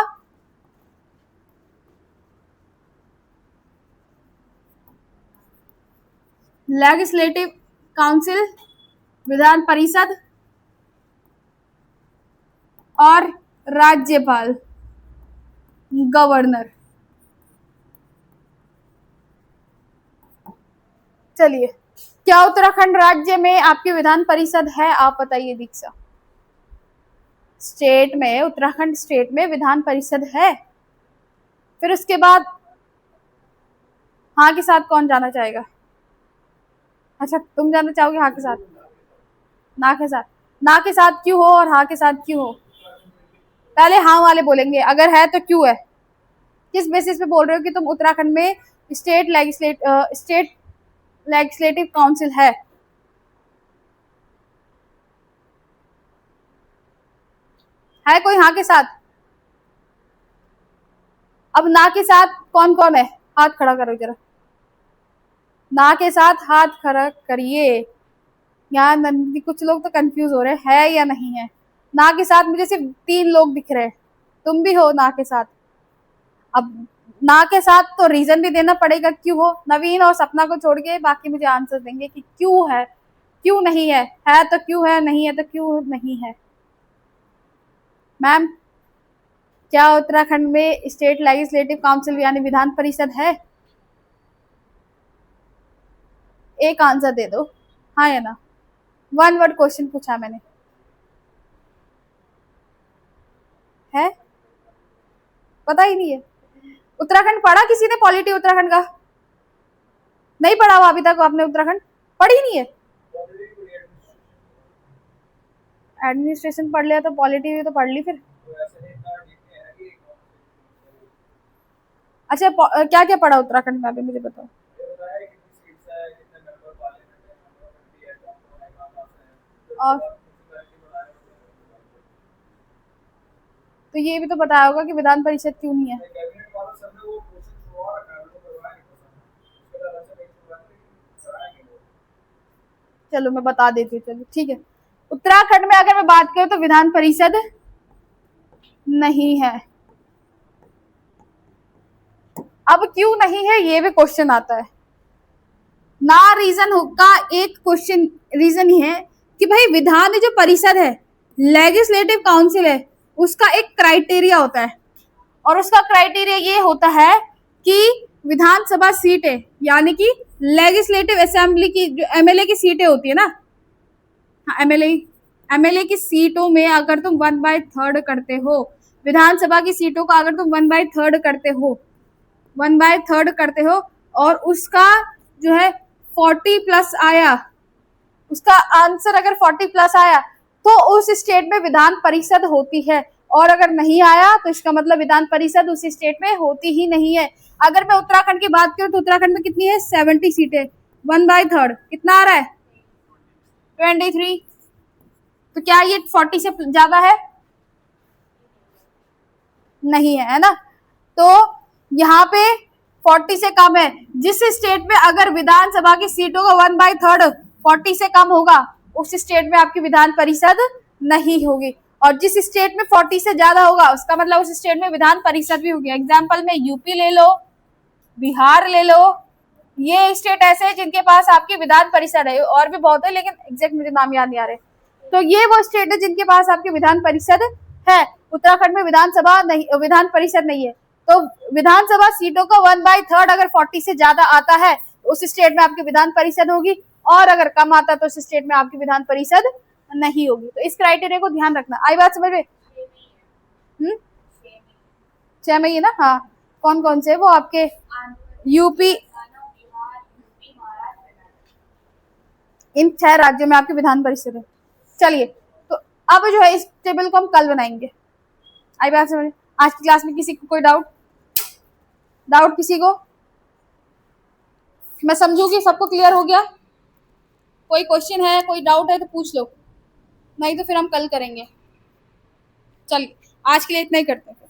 legislative council, Vidhan Parishad, और राज्यपाल, गवर्नर। चलिए, क्या उत्तराखंड राज्य में आपकी विधान परिषद है? आप बताइए दीक्षा। स्टेट में, उत्तराखंड स्टेट में विधान परिषद है। फिर उसके बाद हाँ के साथ कौन जाना चाहेगा? अच्छा, तुम जाना चाहोगे हाँ के साथ? ना के साथ? ना के साथ क्यों हो और हाँ के साथ क्यों हो? पहले हाँ वाले बोलेंगे, अगर है तो क्यों है? किस बेसिस पे बोल रहे हो कि तुम उत्तराखंड में स्टेट लेजिस्लेटिव काउंसिल है कोई हाँ के साथ? अब ना के साथ कौन कौन है? हाथ खड़ा करो जरा, ना के साथ हाथ खड़ा करिए। यहाँ कुछ लोग तो कंफ्यूज हो रहे हैं या नहीं है। ना के साथ मुझे सिर्फ 3 लोग दिख रहे हैं, तुम भी हो ना के साथ। अब ना के साथ तो रीजन भी देना पड़ेगा क्यों हो। नवीन और सपना को छोड़ के बाकी मुझे आंसर देंगे कि क्यों है, क्यों नहीं है तो क्यों है, नहीं है तो क्यों नहीं है। मैम, क्या उत्तराखंड में स्टेट लेजिस्लेटिव काउंसिल यानी विधान परिषद है? एक आंसर दे दो, हाँ या ना। 1 वर्ड क्वेश्चन पूछा मैंने। है? पता ही नहीं है। उत्तराखंड पढ़ा किसी ने? पॉलिटी उत्तराखंड का नहीं पढ़ा हुआ अभी तक आपने? उत्तराखंड पढ़ी नहीं है? एडमिनिस्ट्रेशन पढ़ लिया तो पॉलिटी भी तो पढ़ ली फिर। अच्छा, क्या क्या पढ़ा उत्तराखंड में अभी मुझे बताओ। और तो ये भी तो बताया होगा कि विधान परिषद क्यों नहीं है। चलो मैं बता देती हूँ, चलो ठीक है। उत्तराखंड में अगर मैं बात करूं तो विधान परिषद नहीं है। अब क्यों नहीं है ये भी क्वेश्चन आता है ना। रीजन का एक क्वेश्चन रीजन ही है कि भाई विधान जो परिषद है, लेजिस्लेटिव काउंसिल है, उसका एक क्राइटेरिया होता है, और उसका क्राइटेरिया ये होता है कि विधानसभा सीटें यानी कि लेजिस्लेटिव असेंबली की जो एमएलए की सीटें होती है ना, हाँ एमएलए की सीटों में अगर तुम 1/3 करते हो, विधानसभा की सीटों का अगर तुम 1/3 करते हो, 1/3 करते हो, और उसका जो है 40 प्लस आया, उसका आंसर अगर 40 प्लस आया तो उस स्टेट में विधान परिषद होती है, और अगर नहीं आया तो इसका मतलब विधान परिषद उस स्टेट में होती ही नहीं है। अगर मैं उत्तराखंड की बात करूं तो उत्तराखंड में कितनी है? 70 सीटें, 1/3 कितना आ रहा है? 23। तो क्या ये 40 से ज्यादा है? नहीं है, है ना। तो यहाँ पे 40 से कम है। जिस स्टेट में अगर विधानसभा की सीटों का 1/3 40 से कम होगा, उस स्टेट में आपकी विधान परिषद नहीं होगी। और जिस स्टेट में 40 से ज्यादा होगा, उसका मतलब उस स्टेट में विधान परिषद भी होगी। एग्जाम्पल में यूपी ले लो, बिहार ले लो, ये स्टेट ऐसे है जिनके पास आपकी विधान परिषद है। और भी बहुत है लेकिन एग्जैक्ट मुझे नाम याद नहीं आ रहे। तो ये वो स्टेट है जिनके पास आपकी विधान परिषद है। उत्तराखंड में विधानसभा नहीं, विधान परिषद नहीं है। तो विधानसभा सीटों का 1/3 अगर 40 से ज्यादा आता है, उस स्टेट में आपकी विधान परिषद होगी, और अगर कम आता है तो उस स्टेट में आपकी विधान परिषद नहीं होगी। तो इस क्राइटेरिया को ध्यान रखना। आई बात समझ में? 6 में ये ना, हाँ। कौन कौन से वो आपके? यूपी, इन 6 राज्यों में आपकी विधान परिषद है। चलिए, तो अब जो है इस टेबल को हम कल बनाएंगे। आई बात समझ? आज की क्लास में किसी को कोई डाउट? डाउट किसी को? मैं समझू कि सबको क्लियर हो गया। कोई क्वेश्चन है, कोई डाउट है तो पूछ लो, नहीं तो फिर हम कल करेंगे। चलिए, आज के लिए इतना ही करते हैं।